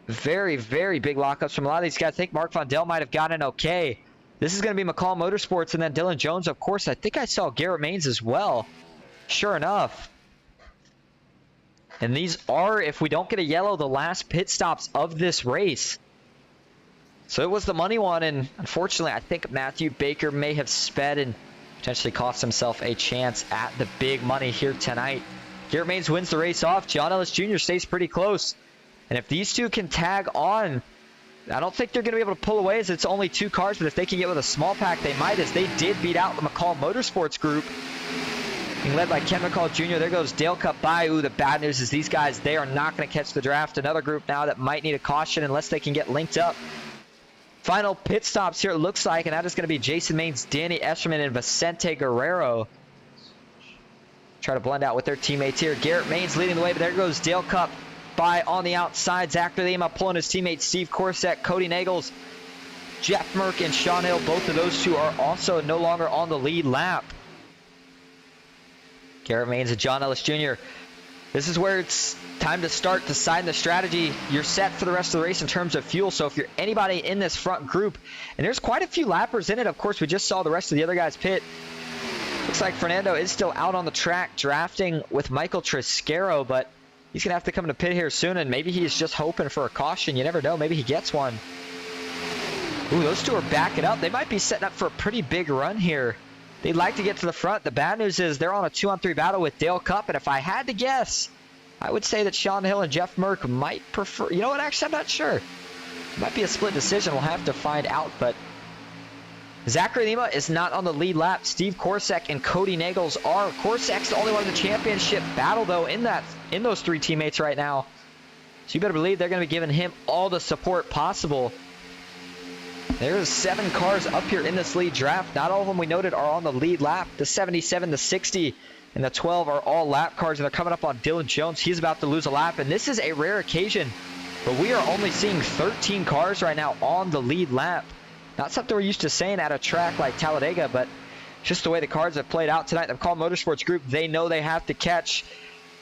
Very, very big lockups from a lot of these guys. I think Mark Von Dell might have gotten okay. This is going to be McCall Motorsports and then Dylan Jones, of course. I think I saw Garrett Maines as well. Sure enough. And these are, if we don't get a yellow, the last pit stops of this race. So it was the money one, and unfortunately, I think Matthew Baker may have sped and potentially cost himself a chance at the big money here tonight. Garrett Maines wins the race off. John Ellis Jr. stays pretty close. And if these two can tag on, I don't think they're going to be able to pull away as it's only 2 cars, but if they can get with a small pack, they might, as they did beat out the McCall Motorsports group, being led by Ken McCall Jr. There goes Dale Cup by. Ooh, the bad news is these guys, they are not going to catch the draft. Another group now that might need a caution unless they can get linked up. Final pit stops here, it looks like, and that is going to be Jason Maines, Danny Escherman, and Vicente Guerrero. Try to blend out with their teammates here. Garrett Maines leading the way, but there goes Dale Cup by on the outside. Zachary Lima pulling his teammates Steve Corset, Cody Nagels, Jeff Merck, and Sean Hill. Both of those two are also no longer on the lead lap. Garrett Maines and John Ellis Jr. This is where it's time to start to sign the strategy. You're set for the rest of the race in terms of fuel. So if you're anybody in this front group, and there's quite a few lappers in it. Of course, we just saw the rest of the other guys pit. Looks like Fernando is still out on the track drafting with Michael Triscaro, but he's going to have to come to pit here soon, and maybe he's just hoping for a caution. You never know. Maybe he gets one. Ooh, those two are backing up. They might be setting up for a pretty big run here. They'd like to get to the front. The bad news is they're on a 2-on-3 battle with Dale Cup, and if I had to guess, I would say that Sean Hill and Jeff Merck might prefer... You know what? Actually, I'm not sure. It might be a split decision. We'll have to find out, but Zachary Lima is not on the lead lap. Steve Korsek and Cody Nagels are. Korsek's the only one in the championship battle, though, in those 3 teammates right now. So you better believe they're going to be giving him all the support possible. There's 7 cars up here in this lead draft. Not all of them we noted are on the lead lap. The 77, the 60, and the 12 are all lap cars, and they're coming up on Dylan Jones. He's about to lose a lap, and this is a rare occasion, but we are only seeing 13 cars right now on the lead lap. Not something we're used to saying at a track like Talladega, but just the way the cars have played out tonight. The McCall Motorsports group, they know they have to catch,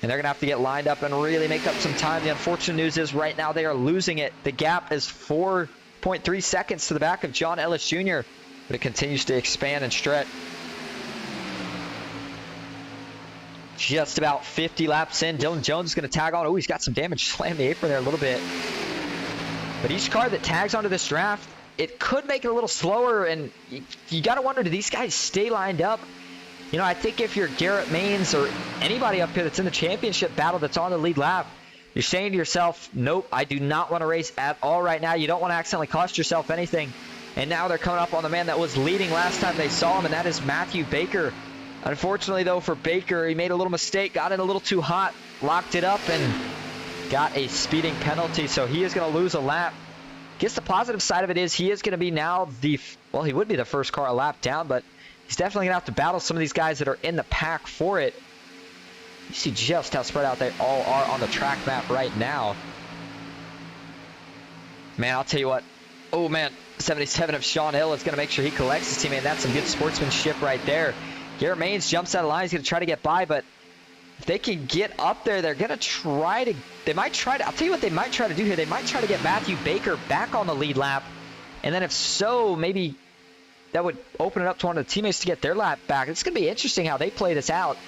and they're going to have to get lined up and really make up some time. The unfortunate news is right now they are losing it. The gap is 4.3 seconds to the back of John Ellis Jr., but it continues to expand and stretch. Just about 50 laps in. Dylan Jones is going to tag on. Oh, he's got some damage. Slammed the apron there a little bit. But each car that tags onto this draft, it could make it a little slower, and you got to wonder, do these guys stay lined up? You know, I think if you're Garrett Maines or anybody up here that's in the championship battle that's on the lead lap, you're saying to yourself, nope, I do not want to race at all right now. You don't want to accidentally cost yourself anything. And now they're coming up on the man that was leading last time they saw him, and that is Matthew Baker. Unfortunately, though, for Baker, he made a little mistake, got in a little too hot, locked it up, and got a speeding penalty, so he is going to lose a lap. Guess the positive side of it is he is going to be now he would be the first car a lap down, but he's definitely going to have to battle some of these guys that are in the pack for it. You see just how spread out they all are on the track map right now. Man, I'll tell you what. Oh, man, 77 of Sean Hill is going to make sure he collects his teammate. That's some good sportsmanship right there. Garrett Maines jumps out of line. He's going to try to get by, but if they can get up there, they're going to try to... I'll tell you what they might try to do here. They might try to get Matthew Baker back on the lead lap, and then if so, maybe that would open it up to one of the teammates to get their lap back. It's going to be interesting how they play this out.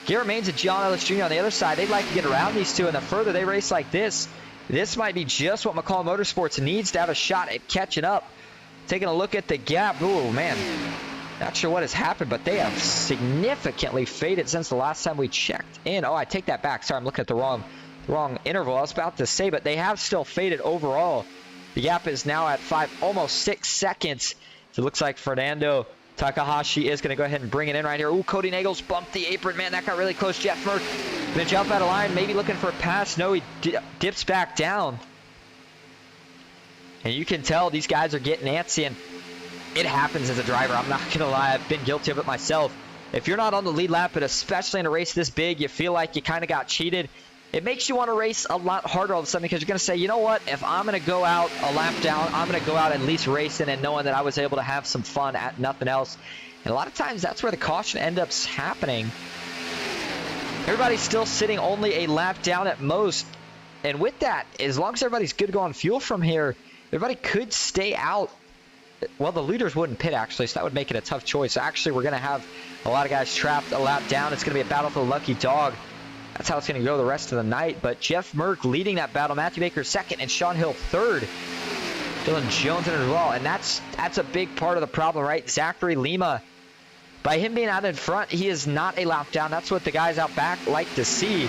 Garrett Maines and John Ellis Jr. on the other side, they'd like to get around these two, and the further they race like this might be just what McCall Motorsports needs to have a shot at catching up. Taking a look at the gap. Oh, man. Not sure what has happened, but they have significantly faded since the last time we checked in. Oh, I take that back. Sorry, I'm looking at the wrong interval. I was about to say, but they have still faded overall. The gap is now at almost 6 seconds. So it looks like Fernando Takahashi is going to go ahead and bring it in right here. Ooh, Cody Nagels bumped the apron. Man, that got really close. Jeff Merck going to jump out of line, maybe looking for a pass. No, he dips back down. And you can tell these guys are getting antsy, and it happens as a driver. I'm not going to lie. I've been guilty of it myself. If you're not on the lead lap, but especially in a race this big, you feel like you kind of got cheated. It makes you want to race a lot harder all of a sudden, because you're going to say, you know what? If I'm going to go out a lap down, I'm going to go out at least racing and knowing that I was able to have some fun at nothing else. And a lot of times that's where the caution ends up happening. Everybody's still sitting only a lap down at most. And with that, as long as everybody's good to go on fuel from here, everybody could stay out. Well, the leaders wouldn't pit, actually, so that would make it a tough choice. So actually, we're going to have a lot of guys trapped a lap down. It's going to be a battle for the lucky dog. That's how it's going to go the rest of the night. But Jeff Merck leading that battle. Matthew Baker second, and Sean Hill third. Dylan Jones in it as well. And that's a big part of the problem, right? Zachary Lima, by him being out in front, he is not a lap down. That's what the guys out back like to see.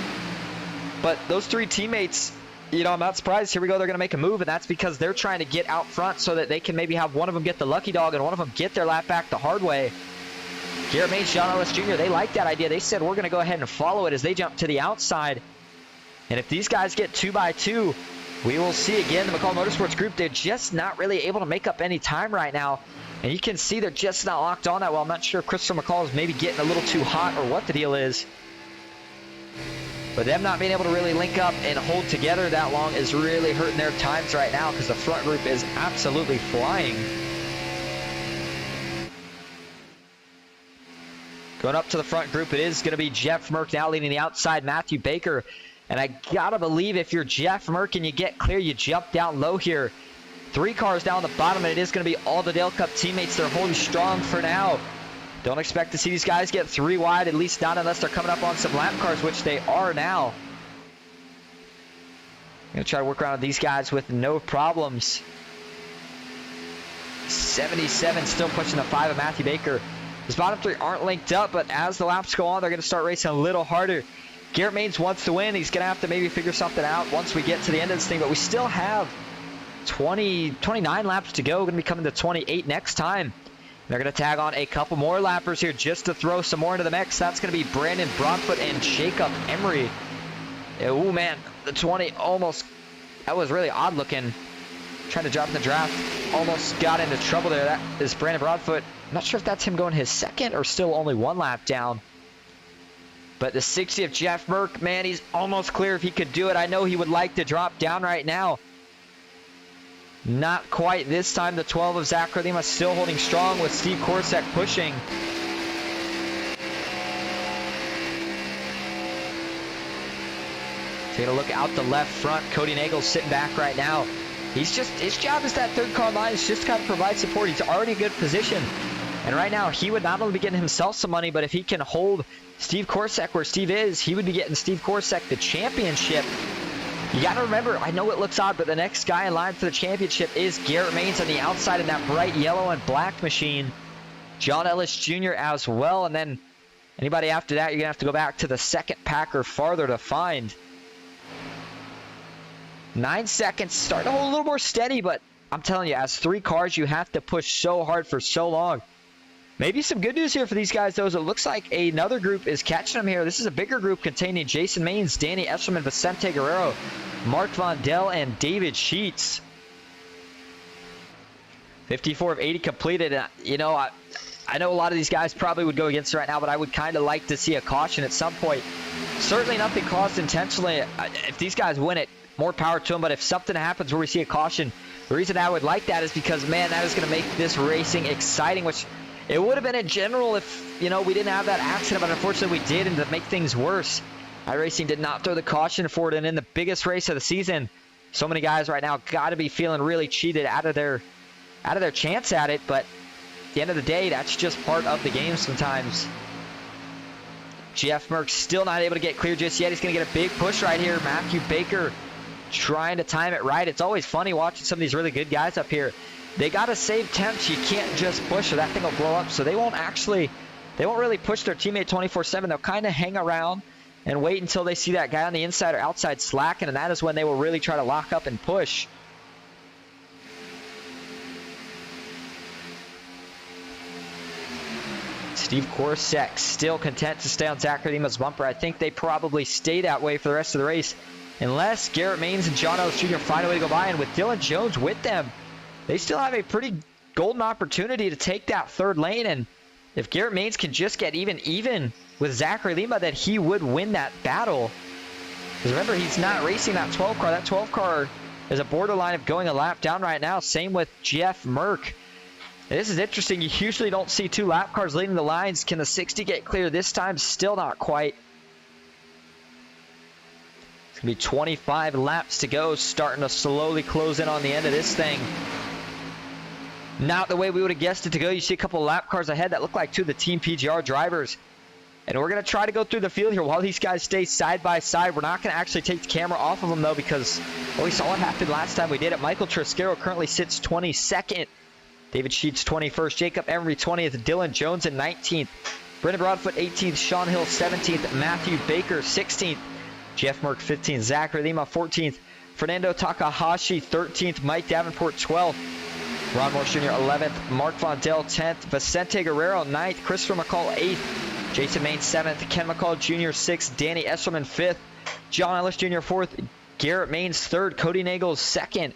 But those three teammates, you know, I'm not surprised. Here we go. They're going to make a move, and that's because they're trying to get out front so that they can maybe have one of them get the lucky dog and one of them get their lap back the hard way. Garrett Maines, John Ellis Jr., they like that idea. They said, we're going to go ahead and follow it as they jump to the outside. And if these guys get 2 by 2, we will see again the McCall Motorsports group. They're just not really able to make up any time right now. And you can see they're just not locked on that well. I'm not sure if Christopher McCall is maybe getting a little too hot or what the deal is. But them not being able to really link up and hold together that long is really hurting their times right now because the front group is absolutely flying. Going up to the front group, it is going to be Jeff Merck now leading the outside, Matthew Baker. And I got to believe if you're Jeff Merck and you get clear, you jump down low here. 3 cars down the bottom, and it is going to be all the Dale Cup teammates. They're holding strong for now. Don't expect to see these guys get 3 wide, at least not unless they're coming up on some lap cars, which they are now. Going to try to work around with these guys with no problems. 77 still pushing the 5 of Matthew Baker. His bottom 3 aren't linked up, but as the laps go on, they're going to start racing a little harder. Garrett Maines wants to win. He's going to have to maybe figure something out once we get to the end of this thing, but we still have 29 laps to go. Going to be coming to 28 next time. They're going to tag on a couple more lappers here just to throw some more into the mix. That's going to be Brandon Broadfoot and Jacob Emery. Oh, man, the 20 almost, that was really odd looking. Trying to drop in the draft. Almost got into trouble there. That is Brandon Broadfoot. I'm not sure if that's him going his second or still only 1 lap down. But the 60 of Jeff Merck, man, he's almost clear if he could do it. I know he would like to drop down right now. Not quite this time. The 12 of Zachary Lima still holding strong with Steve Korsek pushing. Take a look out the left front. Cody Nagel's sitting back right now. He's just, his job is that 3rd car line is just kind of provide support. He's already in a good position. And right now, he would not only be getting himself some money, but if he can hold Steve Korsek where Steve is, he would be getting Steve Korsek the championship. You got to remember, I know it looks odd, but the next guy in line for the championship is Garrett Maines on the outside in that bright yellow and black machine. John Ellis Jr. as well. And then anybody after that, you're going to have to go back to the second packer farther to find. 9 seconds, starting to hold a little more steady, but I'm telling you, as 3 cars, you have to push so hard for so long. Maybe some good news here for these guys, though, is it looks like another group is catching them here. This is a bigger group containing Jason Maines, Danny Eshelman, Vicente Guerrero, Mark Vondell, and David Sheets. 54 of 80 completed. And, you know, I know a lot of these guys probably would go against it right now, but I would kind of like to see a caution at some point. Certainly nothing caused intentionally. If these guys win it, more power to them. But if something happens where we see a caution, the reason I would like that is because, man, that is going to make this racing exciting, which it would have been in general if, you know, we didn't have that accident, but unfortunately we did, and to make things worse, iRacing did not throw the caution for it, and in the biggest race of the season, so many guys right now got to be feeling really cheated out of their chance at it, but at the end of the day, that's just part of the game sometimes. Jeff Merck still not able to get clear just yet. He's going to get a big push right here. Matthew Baker trying to time it right. It's always funny watching some of these really good guys up here. They got to save temps. You can't just push or that thing will blow up. So they won't really push their teammate 24/7. They'll kind of hang around and wait until they see that guy on the inside or outside slacking, and that is when they will really try to lock up and push. Steve Korsek still content to stay on Zachary Lima's bumper. I think they probably stay that way for the rest of the race unless Garrett Maines and John Ellis Jr. find a way to go by, and with Dylan Jones with them, they still have a pretty golden opportunity to take that 3rd lane, and if Garrett Maines can just get even with Zachary Lima, that he would win that battle. Because remember, he's not racing that 12 car. That 12 car is a borderline of going a lap down right now. Same with Jeff Merck. This is interesting. You usually don't see 2 lap cars leading the lines. Can the 60 get clear this time? Still not quite. It's going to be 25 laps to go, starting to slowly close in on the end of this thing. Not the way we would have guessed it to go. You see a couple of lap cars ahead that look like two of the Team PGR drivers. And we're going to try to go through the field here while these guys stay side by side. We're not going to actually take the camera off of them, though, because well, we saw what happened last time we did it. Michael Triscaro currently sits 22nd. David Sheets 21st. Jacob Emery 20th. Dylan Jones in 19th. Brendan Broadfoot 18th. Sean Hill 17th. Matthew Baker 16th. Jeff Merck 15th. Zachary Lima 14th. Fernando Takahashi 13th. Mike Davenport 12th. Ron Morse Jr. 11th. Mark Vondell 10th. Vicente Guerrero 9th. Christopher McCall 8th. Jason Main 7th, Ken McCall Jr. 6th, Danny Esselman 5th, John Ellis Jr. 4th, Garrett Maines 3rd, Cody Nagels 2nd,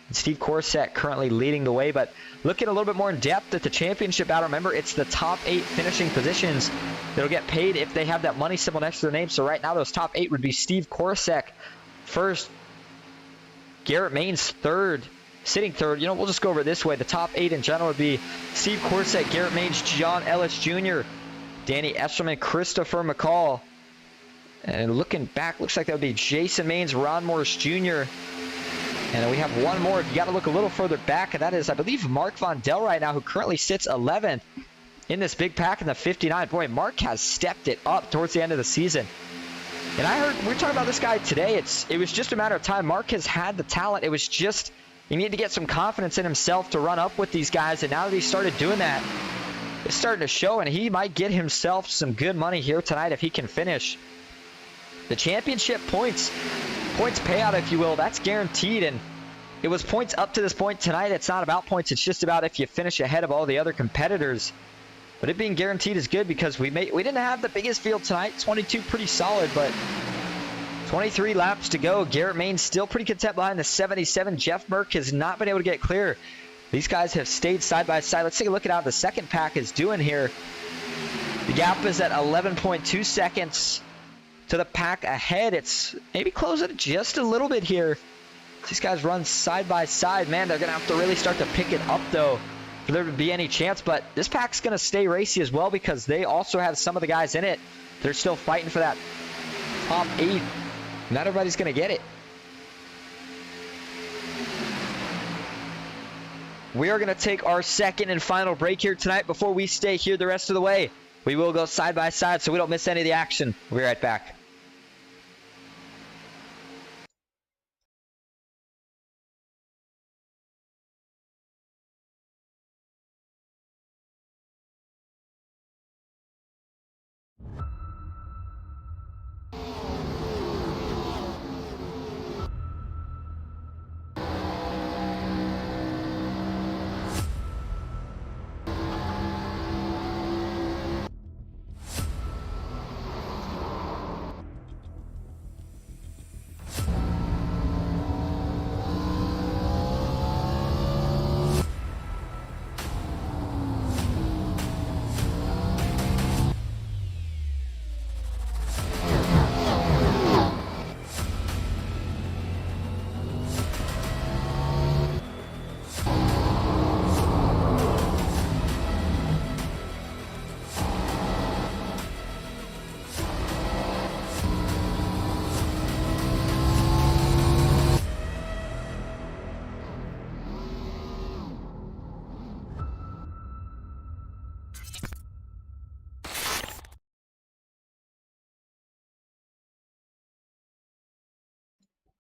and Steve Corsack currently leading the way. But looking a little bit more in depth at the championship battle, remember it's the top 8 finishing positions that'll get paid if they have that money symbol next to their name. So right now those top 8 would be Steve Corsack 1st, Garrett Maines 3rd, sitting 3rd. You know, we'll just go over it this way. The top 8 in general would be Steve Corsack, Garrett Maines, John Ellis Jr., Danny Esselman, Christopher McCall. And looking back, looks like that would be Jason Maines, Ron Morris Jr. And we have one more. You got to look a little further back, and that is, I believe, Mark Vondell right now, who currently sits 11th in this big pack in the 59. Boy, Mark has stepped it up towards the end of the season. And I heard, we were talking about this guy today. It was just a matter of time. Mark has had the talent. It was just, he needed to get some confidence in himself to run up with these guys. And now that he started doing that, it's starting to show, and he might get himself some good money here tonight if he can finish. The championship points payout, if you will, that's guaranteed, and it was points up to this point tonight. It's not about points. It's just about if you finish ahead of all the other competitors. But it being guaranteed is good because we didn't have the biggest field tonight. 22 pretty solid, but 23 laps to go. Garrett Maines still pretty content behind the 77. Jeff Merck has not been able to get clear. These guys have stayed side by side. Let's take a look at how the second pack is doing here. The gap is at 11.2 seconds to the pack ahead. It's maybe closing just a little bit here. These guys run side by side. Man, they're going to have to really start to pick it up, though, for there to be any chance. But this pack's going to stay racy as well because they also have some of the guys in it. They're still fighting for that top 8. Not everybody's going to get it. We are going to take our second and final break here tonight before we stay here the rest of the way. We will go side by side so we don't miss any of the action. We'll be right back.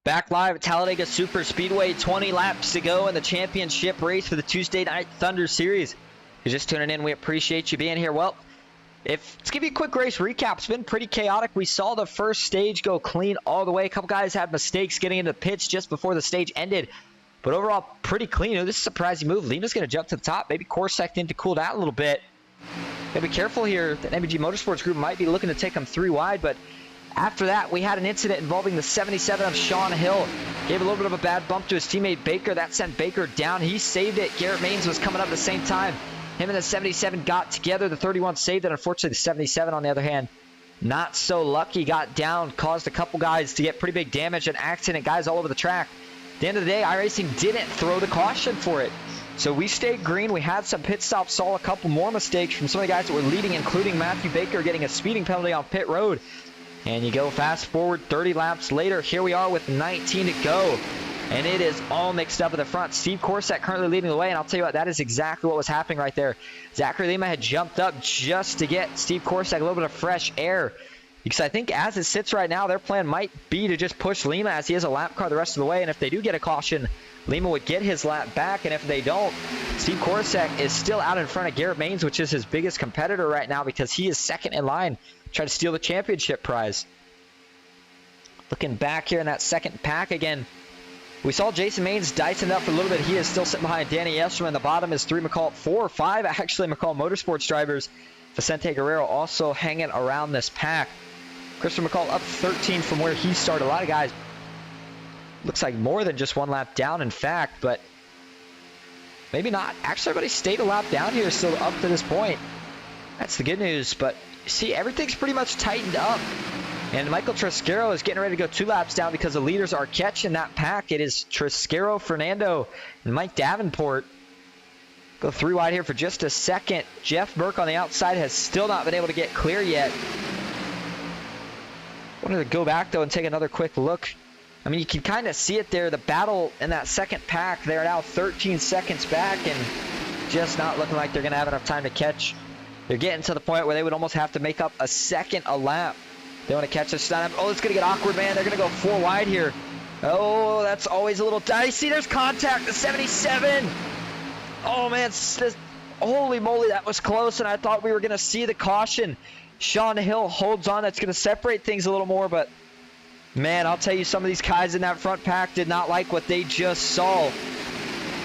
Back live at Talladega Superspeedway, 20 laps to go in the championship race for the Tuesday Night Thunder Series. If you're just tuning in, we appreciate you being here. Well, let's give you a quick race recap. It's been pretty chaotic. We saw the first stage go clean all the way. A couple guys had mistakes getting into the pits just before the stage ended. But overall, pretty clean. This is a surprising move. Lima's going to jump to the top. Maybe Corsack needed to cool down a little bit. Gotta be careful here. The MBG Motorsports group might be looking to take them 3 wide, but after that, we had an incident involving the 77 of Sean Hill. Gave a little bit of a bad bump to his teammate Baker. That sent Baker down. He saved it. Garrett Maines was coming up at the same time. Him and the 77 got together. The 31 saved it. Unfortunately, the 77, on the other hand, not so lucky. Got down, caused a couple guys to get pretty big damage. An accident, guys all over the track. At the end of the day, iRacing didn't throw the caution for it. So we stayed green. We had some pit stops, saw a couple more mistakes from some of the guys that were leading, including Matthew Baker getting a speeding penalty on pit road. And you go fast forward 30 laps later. Here we are with 19 to go. And it is all mixed up at the front. Steve Korsak currently leading the way, and I'll tell you what, that is exactly what was happening right there. Zachary Lima had jumped up just to get Steve Korsak a little bit of fresh air. Because I think as it sits right now, their plan might be to just push Lima as he has a lap car the rest of the way. And if they do get a caution, Lima would get his lap back. And if they don't, Steve Korsak is still out in front of Garrett Maines, which is his biggest competitor right now because he is second in line to try to steal the championship prize. Looking back here in that second pack again, we saw Jason Maines dicing it up for a little bit. He is still sitting behind Danny Esserman. The bottom is 4 or 5 actually McCall Motorsports drivers. Vicente Guerrero also hanging around this pack. Christopher McCall up 13 from where he started. A lot of guys, looks like more than just one lap down, in fact, but maybe not. Actually, everybody stayed a lap down here still up to this point. That's the good news, but see, everything's pretty much tightened up. And Michael Tresquero is getting ready to go 2 laps down because the leaders are catching that pack. It is Tresquero, Fernando, and Mike Davenport. Go 3 wide here for just a second. Jeff Burke on the outside has still not been able to get clear yet. Wanted to go back, though, and take another quick look. I mean, you can kind of see it there. The battle in that second pack, they're now 13 seconds back and just not looking like they're going to have enough time to catch. They're getting to the point where they would almost have to make up a second a lap. They want to catch this time. Oh, it's going to get awkward, man. They're going to go 4 wide here. Oh, that's always a little dicey. There's contact. The 77. Oh, man. Holy moly, that was close, and I thought we were going to see the caution. Sean Hill holds on. That's going to separate things a little more, but, man, I'll tell you, some of these guys in that front pack did not like what they just saw.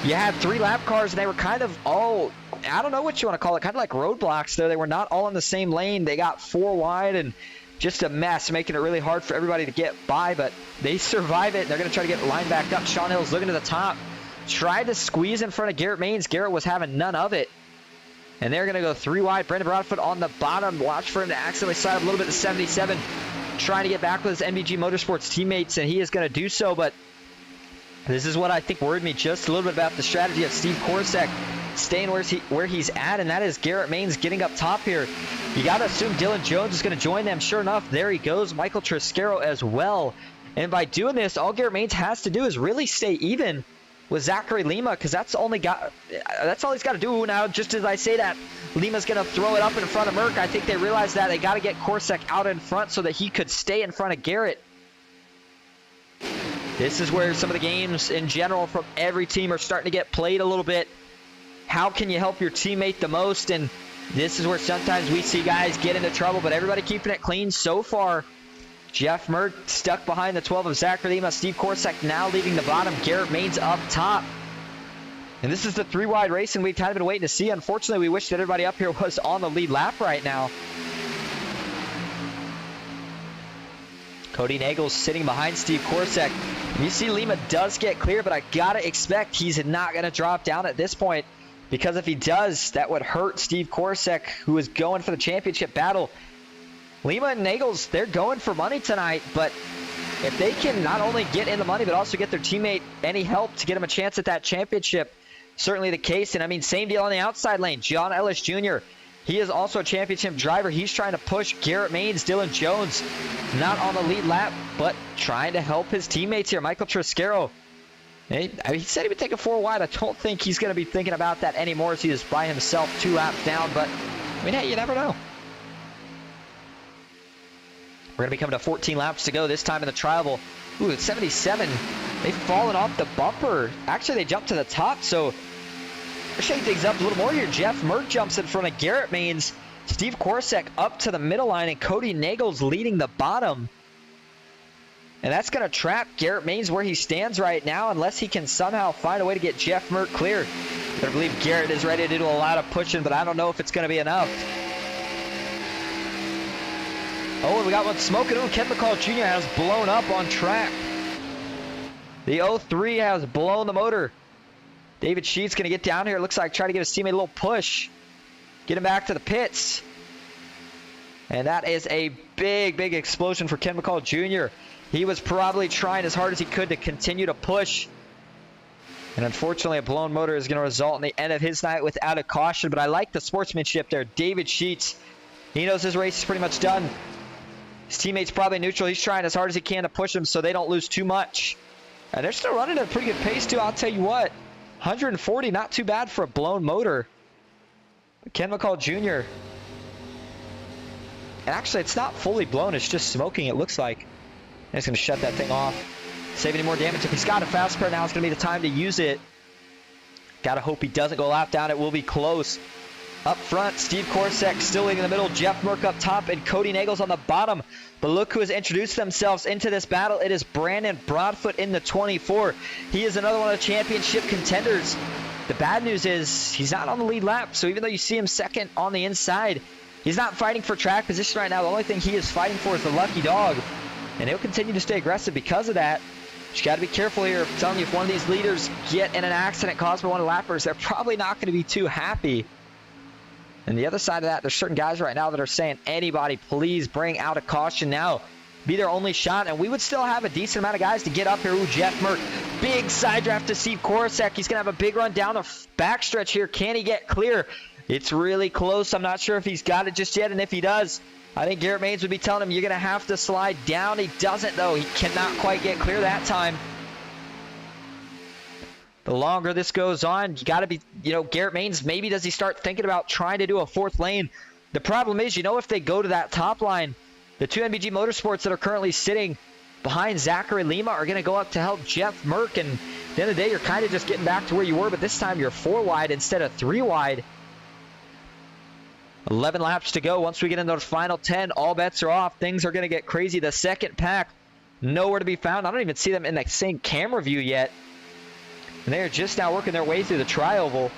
You had 3 lap cars, and they were kind of all, I don't know what you want to call it, kind of like roadblocks there. They were not all in the same lane. They got 4 wide, and just a mess, making it really hard for everybody to get by, but they survive it. They're going to try to get lined back up. Sean Hill's looking to the top. Tried to squeeze in front of Garrett Maines. Garrett was having none of it. And they're going to go 3 wide. Brendan Broadfoot on the bottom. Watch for him to accidentally slide up a little bit to 77. Trying to get back with his MBG Motorsports teammates, and he is going to do so, but this is what I think worried me just a little bit about the strategy of Steve Korsak staying where he's at, and that is Garrett Maines getting up top here. You got to assume Dylan Jones is going to join them. Sure enough, there he goes. Michael Tresquero as well. And by doing this, all Garrett Maines has to do is really stay even with Zachary Lima, because that's all he's got to do now. Just as I say that, Lima's going to throw it up in front of Merck. I think they realized that they got to get Korsak out in front so that he could stay in front of Garrett. This is where some of the games in general from every team are starting to get played a little bit. How can you help your teammate the most? And this is where sometimes we see guys get into trouble, but everybody keeping it clean so far. Jeff Mert stuck behind the 12 of Zachary Lima. Steve Korsak now leading the bottom. Garrett Maines up top. And this is the 3 wide race, and we've kind of been waiting to see. Unfortunately, we wish that everybody up here was on the lead lap right now. Cody Nagels sitting behind Steve Korsak. You see Lima does get clear, but I got to expect he's not going to drop down at this point, because if he does, that would hurt Steve Korsak, who is going for the championship battle. Lima and Nagels, they're going for money tonight, but if they can not only get in the money, but also get their teammate any help to get him a chance at that championship, certainly the case. And I mean, same deal on the outside lane. John Ellis Jr., he is also a championship driver. He's trying to push Garrett Maines. Dylan Jones, not on the lead lap, but trying to help his teammates here. Michael Tresquero, he said he would take a 4 wide. I don't think he's going to be thinking about that anymore as he is by himself 2 laps down. But, I mean, hey, you never know. We're going to be coming to 14 laps to go this time in the trial. Ooh, at 77, they've fallen off the bumper. Actually, they jumped to the top, so they're shaking things up a little more here. Jeff Mert jumps in front of Garrett Maines. Steve Korsak up to the middle line, and Cody Nagels leading the bottom. And that's going to trap Garrett Maines where he stands right now, unless he can somehow find a way to get Jeff Mert clear. I believe Garrett is ready to do a lot of pushing, but I don't know if it's going to be enough. Oh, and we got one smoking. Ooh, Ken McCall Jr. has blown up on track. The 03 has blown the motor. David Sheets going to get down here. Looks like try to give his teammate a little push. Get him back to the pits. And that is a big, big explosion for Ken McCall Jr. He was probably trying as hard as he could to continue to push. And unfortunately, a blown motor is going to result in the end of his night without a caution. But I like the sportsmanship there. David Sheets, he knows his race is pretty much done. His teammate's probably neutral. He's trying as hard as he can to push him so they don't lose too much. And they're still running at a pretty good pace, too. I'll tell you what. 140, not too bad for a blown motor. Ken McCall Jr. And actually, it's not fully blown. It's just smoking, it looks like. And it's going to shut that thing off. Save any more damage. If he's got a fast spare now, it's going to be the time to use it. Got to hope he doesn't go lap down. It will be close. Up front, Steve Korsek still leading in the middle. Jeff Merck up top and Cody Nagels on the bottom. But look who has introduced themselves into this battle. It is Brandon Broadfoot in the 24. He is another one of the championship contenders. The bad news is he's not on the lead lap. So even though you see him second on the inside, he's not fighting for track position right now. The only thing he is fighting for is the lucky dog. And he'll continue to stay aggressive because of that. But you got to be careful here. I'm telling you, if one of these leaders get in an accident caused by one of the lappers, they're probably not going to be too happy. And the other side of that, there's certain guys right now that are saying, anybody, please bring out a caution now. Be their only shot, and we would still have a decent amount of guys to get up here. Ooh, Jeff Merck, big side draft to Steve Korsek. He's going to have a big run down the backstretch here. Can he get clear? It's really close. I'm not sure if he's got it just yet, and if he does, I think Garrett Maines would be telling him, you're going to have to slide down. He doesn't, though. He cannot quite get clear that time. The longer this goes on, you got to be, Garrett Maines, maybe does he start thinking about trying to do a fourth lane? The problem is, if they go to that top line, the two NBG Motorsports that are currently sitting behind Zachary Lima are going to go up to help Jeff Merck. And at the end of the day, you're kind of just getting back to where you were, but this time you're 4 wide instead of 3 wide. 11 laps to go. Once we get into the final 10, all bets are off. Things are going to get crazy. The second pack, nowhere to be found. I don't even see them in the same camera view yet. And they are just now working their way through the tri-oval.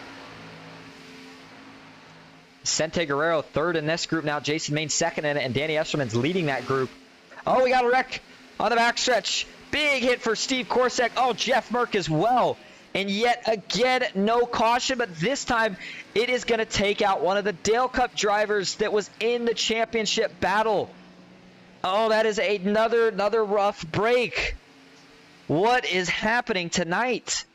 Sente Guerrero third in this group now. Jason Maines second in it, and Danny Esserman's leading that group. Oh, we got a wreck on the backstretch. Big hit for Steve Korsek. Oh, Jeff Merck as well. And yet again, no caution, but this time it is going to take out one of the Dale Cup drivers that was in the championship battle. Oh, that is another rough break. What is happening tonight?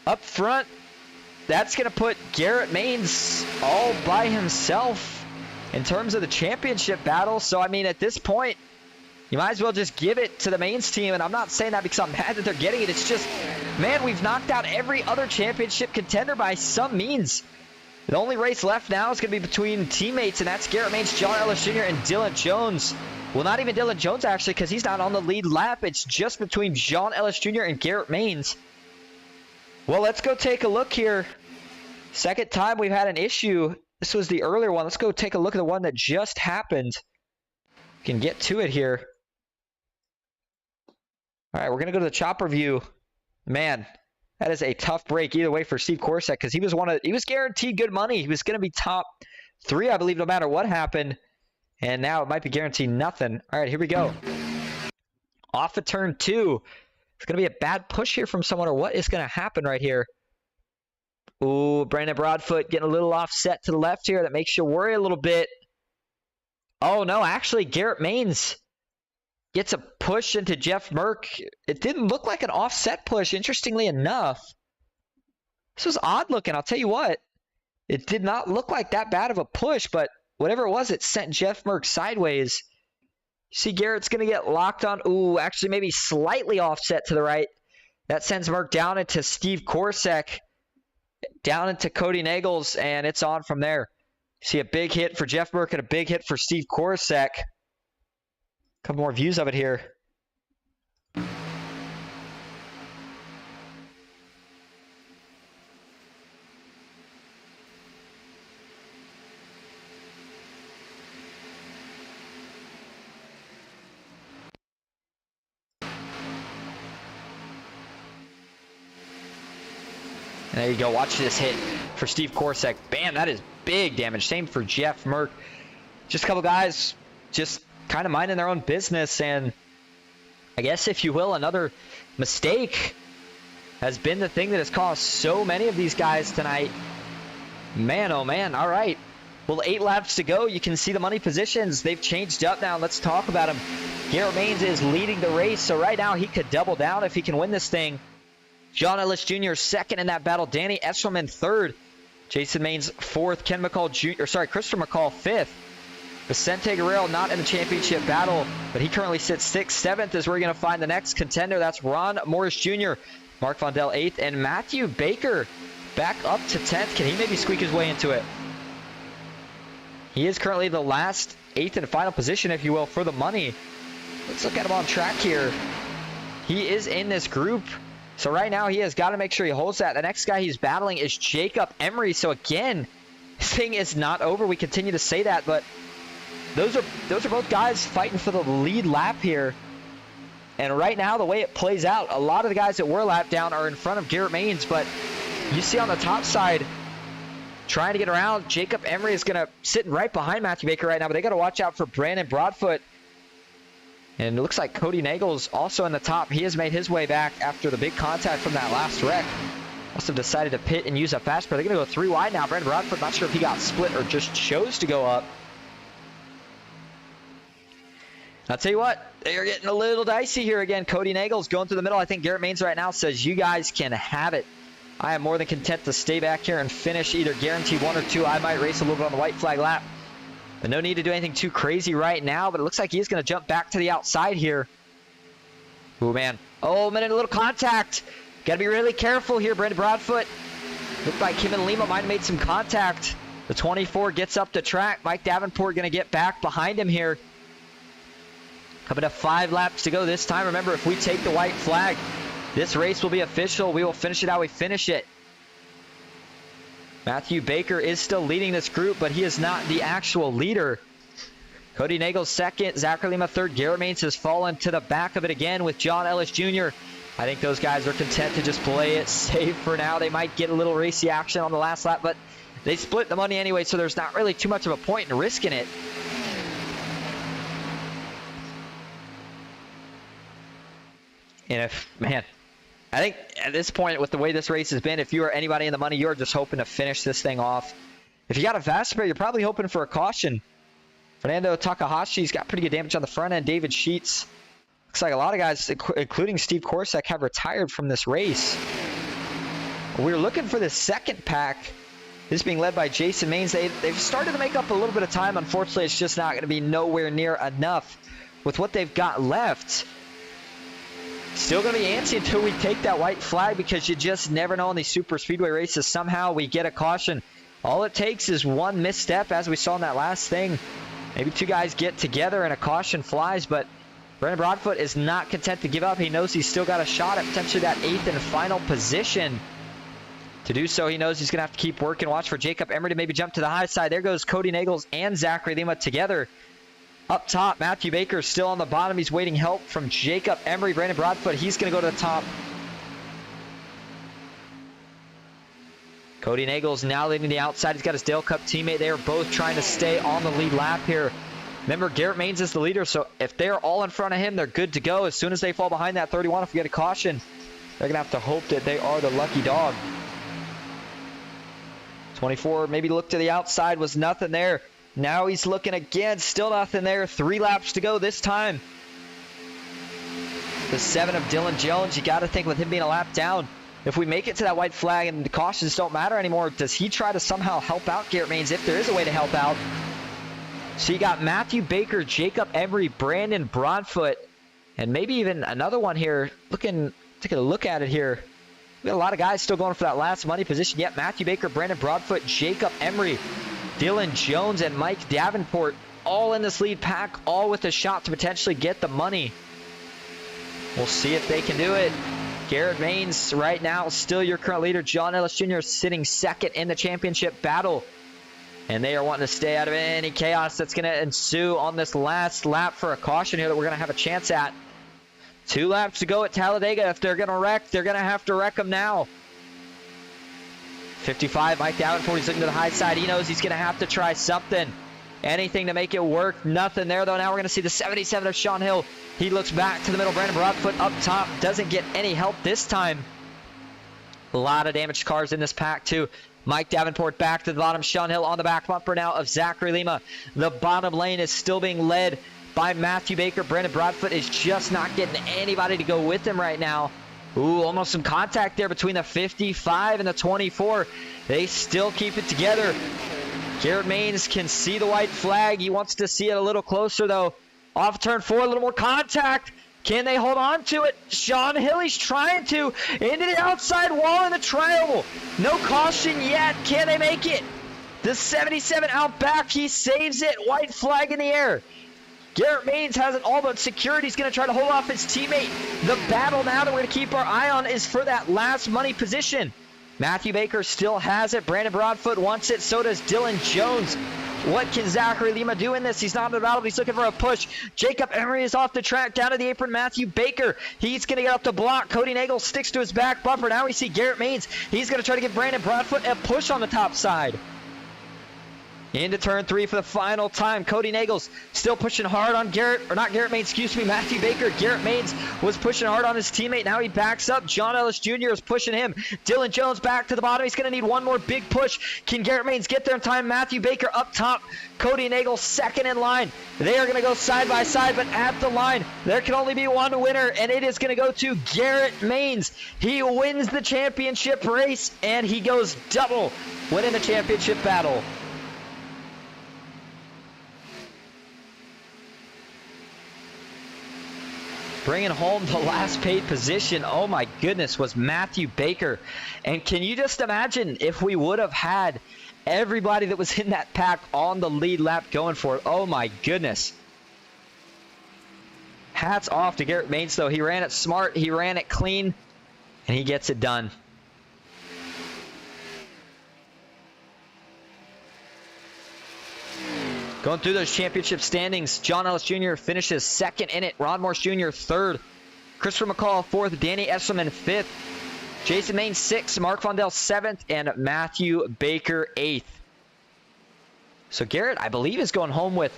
Up front, that's going to put Garrett Maines all by himself in terms of the championship battle. So, I mean, at this point, you might as well just give it to the Maines team. And I'm not saying that because I'm mad that they're getting it. It's just, man, we've knocked out every other championship contender by some means. The only race left now is going to be between teammates, and that's Garrett Maines, John Ellis Jr., and Dylan Jones. Well, not even Dylan Jones, actually, because he's not on the lead lap. It's just between John Ellis Jr. and Garrett Maines. Well, let's go take a look here. Second time we've had an issue. This was the earlier one. Let's go take a look at the one that just happened. We can get to it here. All right, we're going to go to the chopper view. Man, that is a tough break either way for Steve Korsek because he was guaranteed good money. He was going to be top 3, I believe, no matter what happened. And now it might be guaranteed nothing. All right, here we go. Off of turn 2. It's going to be a bad push here from someone, or what is going to happen right here? Ooh, Brandon Broadfoot getting a little offset to the left here. That makes you worry a little bit. Oh, no, actually, Garrett Maines gets a push into Jeff Merck. It didn't look like an offset push, interestingly enough. This was odd looking, I'll tell you what. It did not look like that bad of a push, but whatever it was, it sent Jeff Merck sideways. See, Garrett's going to get locked on. Ooh, actually maybe slightly offset to the right. That sends Merck down into Steve Korsek, down into Cody Nagels, and it's on from there. See a big hit for Jeff Merck and a big hit for Steve Korsek. A couple more views of it here. And there you go. Watch this hit for Steve Korsek. Bam, that is big damage. Same for Jeff Merck. Just a couple guys just kind of minding their own business. And I guess, if you will, another mistake has been the thing that has caused so many of these guys tonight. Man, oh man. All right. Well, 8 laps to go. You can see the money positions. They've changed up now. Let's talk about them. Garrett Maines is leading the race. So right now he could double down if he can win this thing. John Ellis Jr. second in that battle. Danny Esselman third. Jason Maines fourth. Christopher McCall fifth. Vicente Guerrero not in the championship battle, but he currently sits 6th. 7th is where we're going to find the next contender. That's Ron Morris Jr., Mark Vondell 8th, and Matthew Baker back up to 10th. Can he maybe squeak his way into it? He is currently the last 8th and final position, if you will, for the money. Let's look at him on track here. He is in this group. So right now he has got to make sure he holds that. The next guy he's battling is Jacob Emery. So again, this thing is not over. We continue to say that, but those are both guys fighting for the lead lap here. And right now, the way it plays out, a lot of the guys that were lapped down are in front of Garrett Maines, but you see on the top side, trying to get around, Jacob Emery is going to sit right behind Matthew Baker right now, but they got to watch out for Brandon Broadfoot. And it looks like Cody Nagels also in the top. He has made his way back after the big contact from that last wreck. Must have decided to pit and use a fast car. They're going to go 3 wide now. Brandon Broadfoot, not sure if he got split or just chose to go up. I'll tell you what, they are getting a little dicey here again. Cody Nagels going through the middle. I think Garrett Maines right now says, you guys can have it. I am more than content to stay back here and finish, either guarantee 1 or 2. I might race a little bit on the white flag lap. But no need to do anything too crazy right now. But it looks like he's going to jump back to the outside here. Oh, man. Oh, man, a little contact. Got to be really careful here, Brandon Broadfoot. Looked like him and Lima might have made some contact. The 24 gets up the track. Mike Davenport going to get back behind him here. Coming to 5 laps to go this time. Remember, if we take the white flag, this race will be official. We will finish it how we finish it. Matthew Baker is still leading this group, but he is not the actual leader. Cody Nagels 2nd, Zachary Lima 3rd. Garrett Maines has fallen to the back of it again with John Ellis Jr. I think those guys are content to just play it safe for now. They might get a little racy action on the last lap, but they split the money anyway, so there's not really too much of a point in risking it. And man, I think at this point, with the way this race has been, if you are anybody in the money, you're just hoping to finish this thing off. If you got a fast spare, you're probably hoping for a caution. Fernando Takahashi's got pretty good damage on the front end. David Sheets. Looks like a lot of guys, including Steve Korsak, have retired from this race. We're looking for the second pack. This being led by Jason Maines. They've started to make up a little bit of time. Unfortunately, it's just not going to be nowhere near enough with what they've got left. Still going to be antsy until we take that white flag, because you just never know in these super speedway races. Somehow we get a caution. All it takes is one misstep, as we saw in that last thing. Maybe 2 guys get together and a caution flies, but Brandon Broadfoot is not content to give up. He knows he's still got a shot at potentially that 8th and final position. To do so, he knows he's going to have to keep working. Watch for Jacob Emery to maybe jump to the high side. There goes Cody Nagels and Zachary Lima together. Up top, Matthew Baker still on the bottom. He's waiting help from Jacob Emery. Brandon Broadfoot, he's going to go to the top. Cody Nagels now leading the outside. He's got his Dale Cup teammate. They are both trying to stay on the lead lap here. Remember, Garrett Maines is the leader, so if they're all in front of him, they're good to go. As soon as they fall behind that 31, if we get a caution, they're going to have to hope that they are the lucky dog. 24 maybe looked to the outside, was nothing there. Now he's looking again, still nothing there. 3 laps to go this time. The 7 of Dylan Jones, you got to think with him being a lap down, if we make it to that white flag and the cautions don't matter anymore, does he try to somehow help out Garrett Maines, if there is a way to help out? So you got Matthew Baker, Jacob Emery, Brandon Broadfoot, and maybe even another one here. Taking a look at it here. We got a lot of guys still going for that last money position. Yet Matthew Baker, Brandon Broadfoot, Jacob Emery, Dylan Jones, and Mike Davenport all in this lead pack, all with a shot to potentially get the money. We'll see if they can do it. Garrett Maines right now still your current leader. John Ellis Jr. sitting 2nd in the championship battle. And they are wanting to stay out of any chaos that's going to ensue on this last lap for a caution here that we're going to have a chance at. 2 laps to go at Talladega. If they're going to wreck, they're going to have to wreck them now. 55, Mike Davenport, he's looking to the high side. He knows he's going to have to try something. Anything to make it work. Nothing there, though. Now we're going to see the 77 of Sean Hill. He looks back to the middle. Brandon Broadfoot up top. Doesn't get any help this time. A lot of damaged cars in this pack, too. Mike Davenport back to the bottom. Sean Hill on the back bumper now of Zachary Lima. The bottom lane is still being led by Matthew Baker. Brandon Broadfoot is just not getting anybody to go with him right now. Ooh, almost some contact there between the 55 and the 24. They still keep it together. Garrett Maines can see the white flag. He wants to see it a little closer, though. Off turn 4, a little more contact. Can they hold on to it? Sean Hilley's trying to. Into the outside wall in the triangle. No caution yet. Can they make it? The 77 out back. He saves it. White flag in the air. Garrett Maines has it all but secured. He's going to try to hold off his teammate. The battle now that we're going to keep our eye on is for that last money position. Matthew Baker still has it. Brandon Broadfoot wants it. So does Dylan Jones. What can Zachary Lima do in this? He's not in the battle, but he's looking for a push. Jacob Emery is off the track, down to the apron. Matthew Baker, he's going to get up the block. Cody Nagel sticks to his back bumper. Now we see Garrett Maines. He's going to try to give Brandon Broadfoot a push on the top side. Into turn 3 for the final time. Cody Nagels still pushing hard on Matthew Baker. Garrett Maines was pushing hard on his teammate. Now he backs up. John Ellis Jr. is pushing him. Dylan Jones back to the bottom. He's going to need one more big push. Can Garrett Maines get there in time? Matthew Baker up top. Cody Nagel second in line. They are going to go side by side, but at the line, there can only be one winner, and it is going to go to Garrett Maines. He wins the championship race, and he goes double, winning the championship battle. Bringing home the last paid position, oh my goodness, was Matthew Baker. And can you just imagine if we would have had everybody that was in that pack on the lead lap going for it? Oh my goodness. Hats off to Garrett Maines, though. He ran it smart, he ran it clean, and he gets it done. Going through those championship standings, John Ellis Jr. finishes second in it. Ron Morse Jr. third. Christopher McCall fourth. Danny Esselman fifth. Jason Maines sixth. Mark Vondell seventh. And Matthew Baker eighth. So Garrett, I believe, is going home with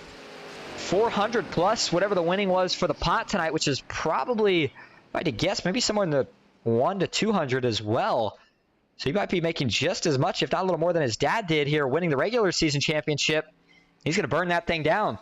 400 plus whatever the winning was for the pot tonight, which is probably, if I had to guess, maybe somewhere in the 1 to 200 as well. So he might be making just as much, if not a little more, than his dad did here, winning the regular season championship. He's going to burn that thing down.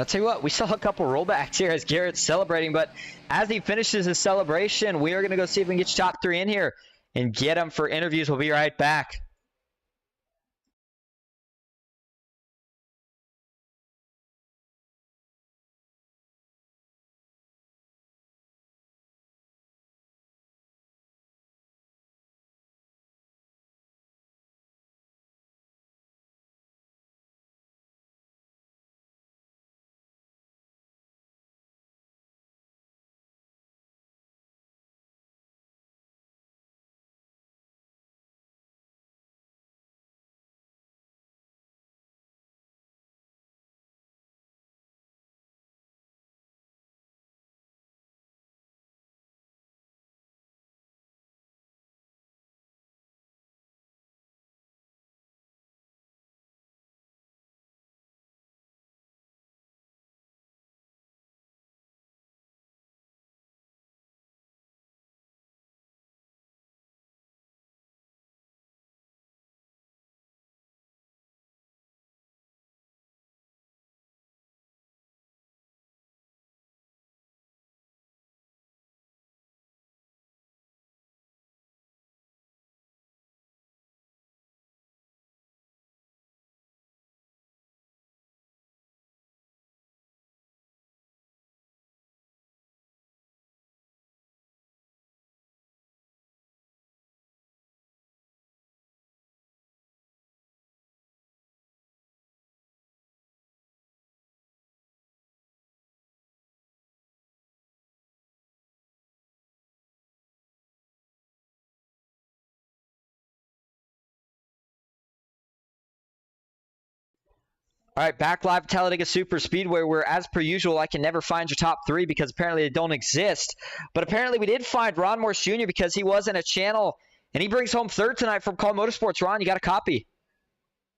I'll tell you what, we saw a couple rollbacks here as Garrett's celebrating, but as he finishes his celebration, we are going to go see if we can get top 3 in here and get him for interviews. We'll be right back. All right, back live at Talladega Superspeedway, where, as per usual, I can never find your top three because apparently they don't exist. But apparently we did find Ron Morse Jr. because he was in a channel, and he brings home third tonight from Call Motorsports. Ron, you got a copy?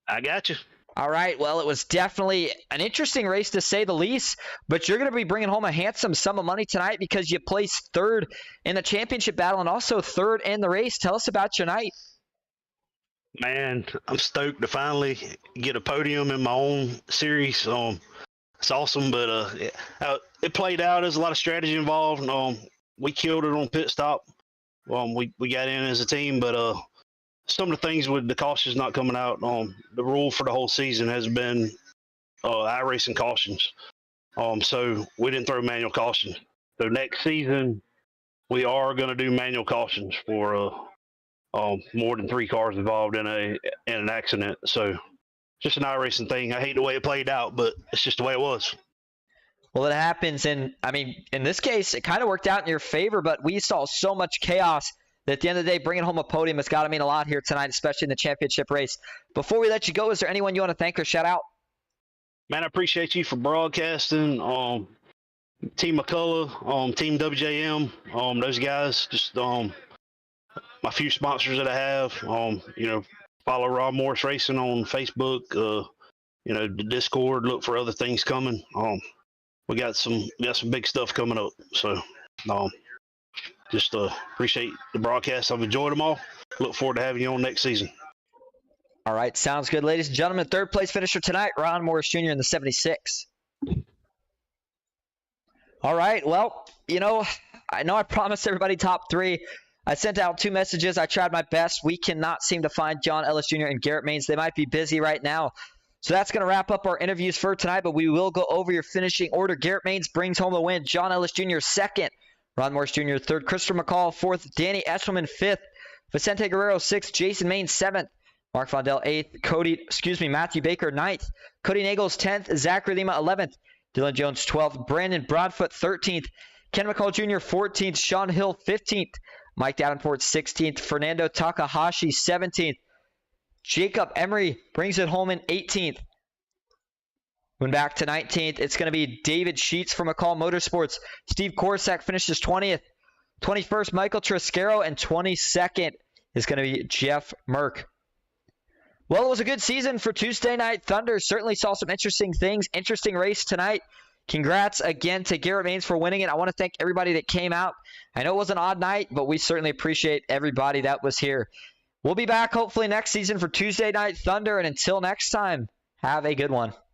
I got you. All right, well, it was definitely an interesting race to say the least, but you're going to be bringing home a handsome sum of money tonight because you placed third in the championship battle and also third in the race. Tell us about your night. Man, I'm stoked to finally get a podium in my own series. It's awesome, but it played out. There's a lot of strategy involved. We killed it on pit stop. We got in as a team, but some of the things with the cautions not coming out, the rule for the whole season has been iRacing cautions. So we didn't throw manual cautions. So next season, we are going to do manual cautions for more than 3 cars involved in an accident. So just an iRacing thing. I hate the way it played out, but it's just the way it was. Well, it happens, and I mean, in this case, it kind of worked out in your favor, but we saw so much chaos that at the end of the day, bringing home a podium has got to mean a lot here tonight, especially in the championship race. Before we let you go, is there anyone you want to thank or shout out? Man, I appreciate you for broadcasting. Team McCullough, Team WJM, those guys, just my few sponsors that I have. Follow Rob Morris Racing on Facebook. The Discord. Look for other things coming. We got some big stuff coming up. So, just appreciate the broadcast. I've enjoyed them all. Look forward to having you on next season. All right, sounds good, ladies and gentlemen. Third place finisher tonight, Ron Morris Jr. in the 76. All right, well, I know I promised everybody top 3. I sent out 2 messages. I tried my best. We cannot seem to find John Ellis Jr. and Garrett Maines. They might be busy right now. So that's going to wrap up our interviews for tonight, but we will go over your finishing order. Garrett Maines brings home the win. John Ellis Jr. second. Ron Morris Jr. third. Christopher McCall fourth. Danny Eshelman fifth. Vicente Guerrero sixth. Jason Maines seventh. Mark Vondell eighth. Matthew Baker ninth. Cody Nagels 10th. Zachary Lima 11th. Dylan Jones 12th. Brandon Broadfoot 13th. Ken McCall Jr. 14th. Sean Hill 15th. Mike Davenport 16th. Fernando Takahashi 17th. Jacob Emery brings it home in 18th. When back to 19th, it's going to be David Sheets from McCall Motorsports. Steve Korsak finishes 20th. 21st, Michael Triscaro. And 22nd is going to be Jeff Merck. Well, it was a good season for Tuesday Night Thunder. Certainly saw some interesting things. Interesting race tonight. Congrats again to Garrett Maines for winning it. I want to thank everybody that came out. I know it was an odd night, but we certainly appreciate everybody that was here. We'll be back hopefully next season for Tuesday Night Thunder. And until next time, have a good one.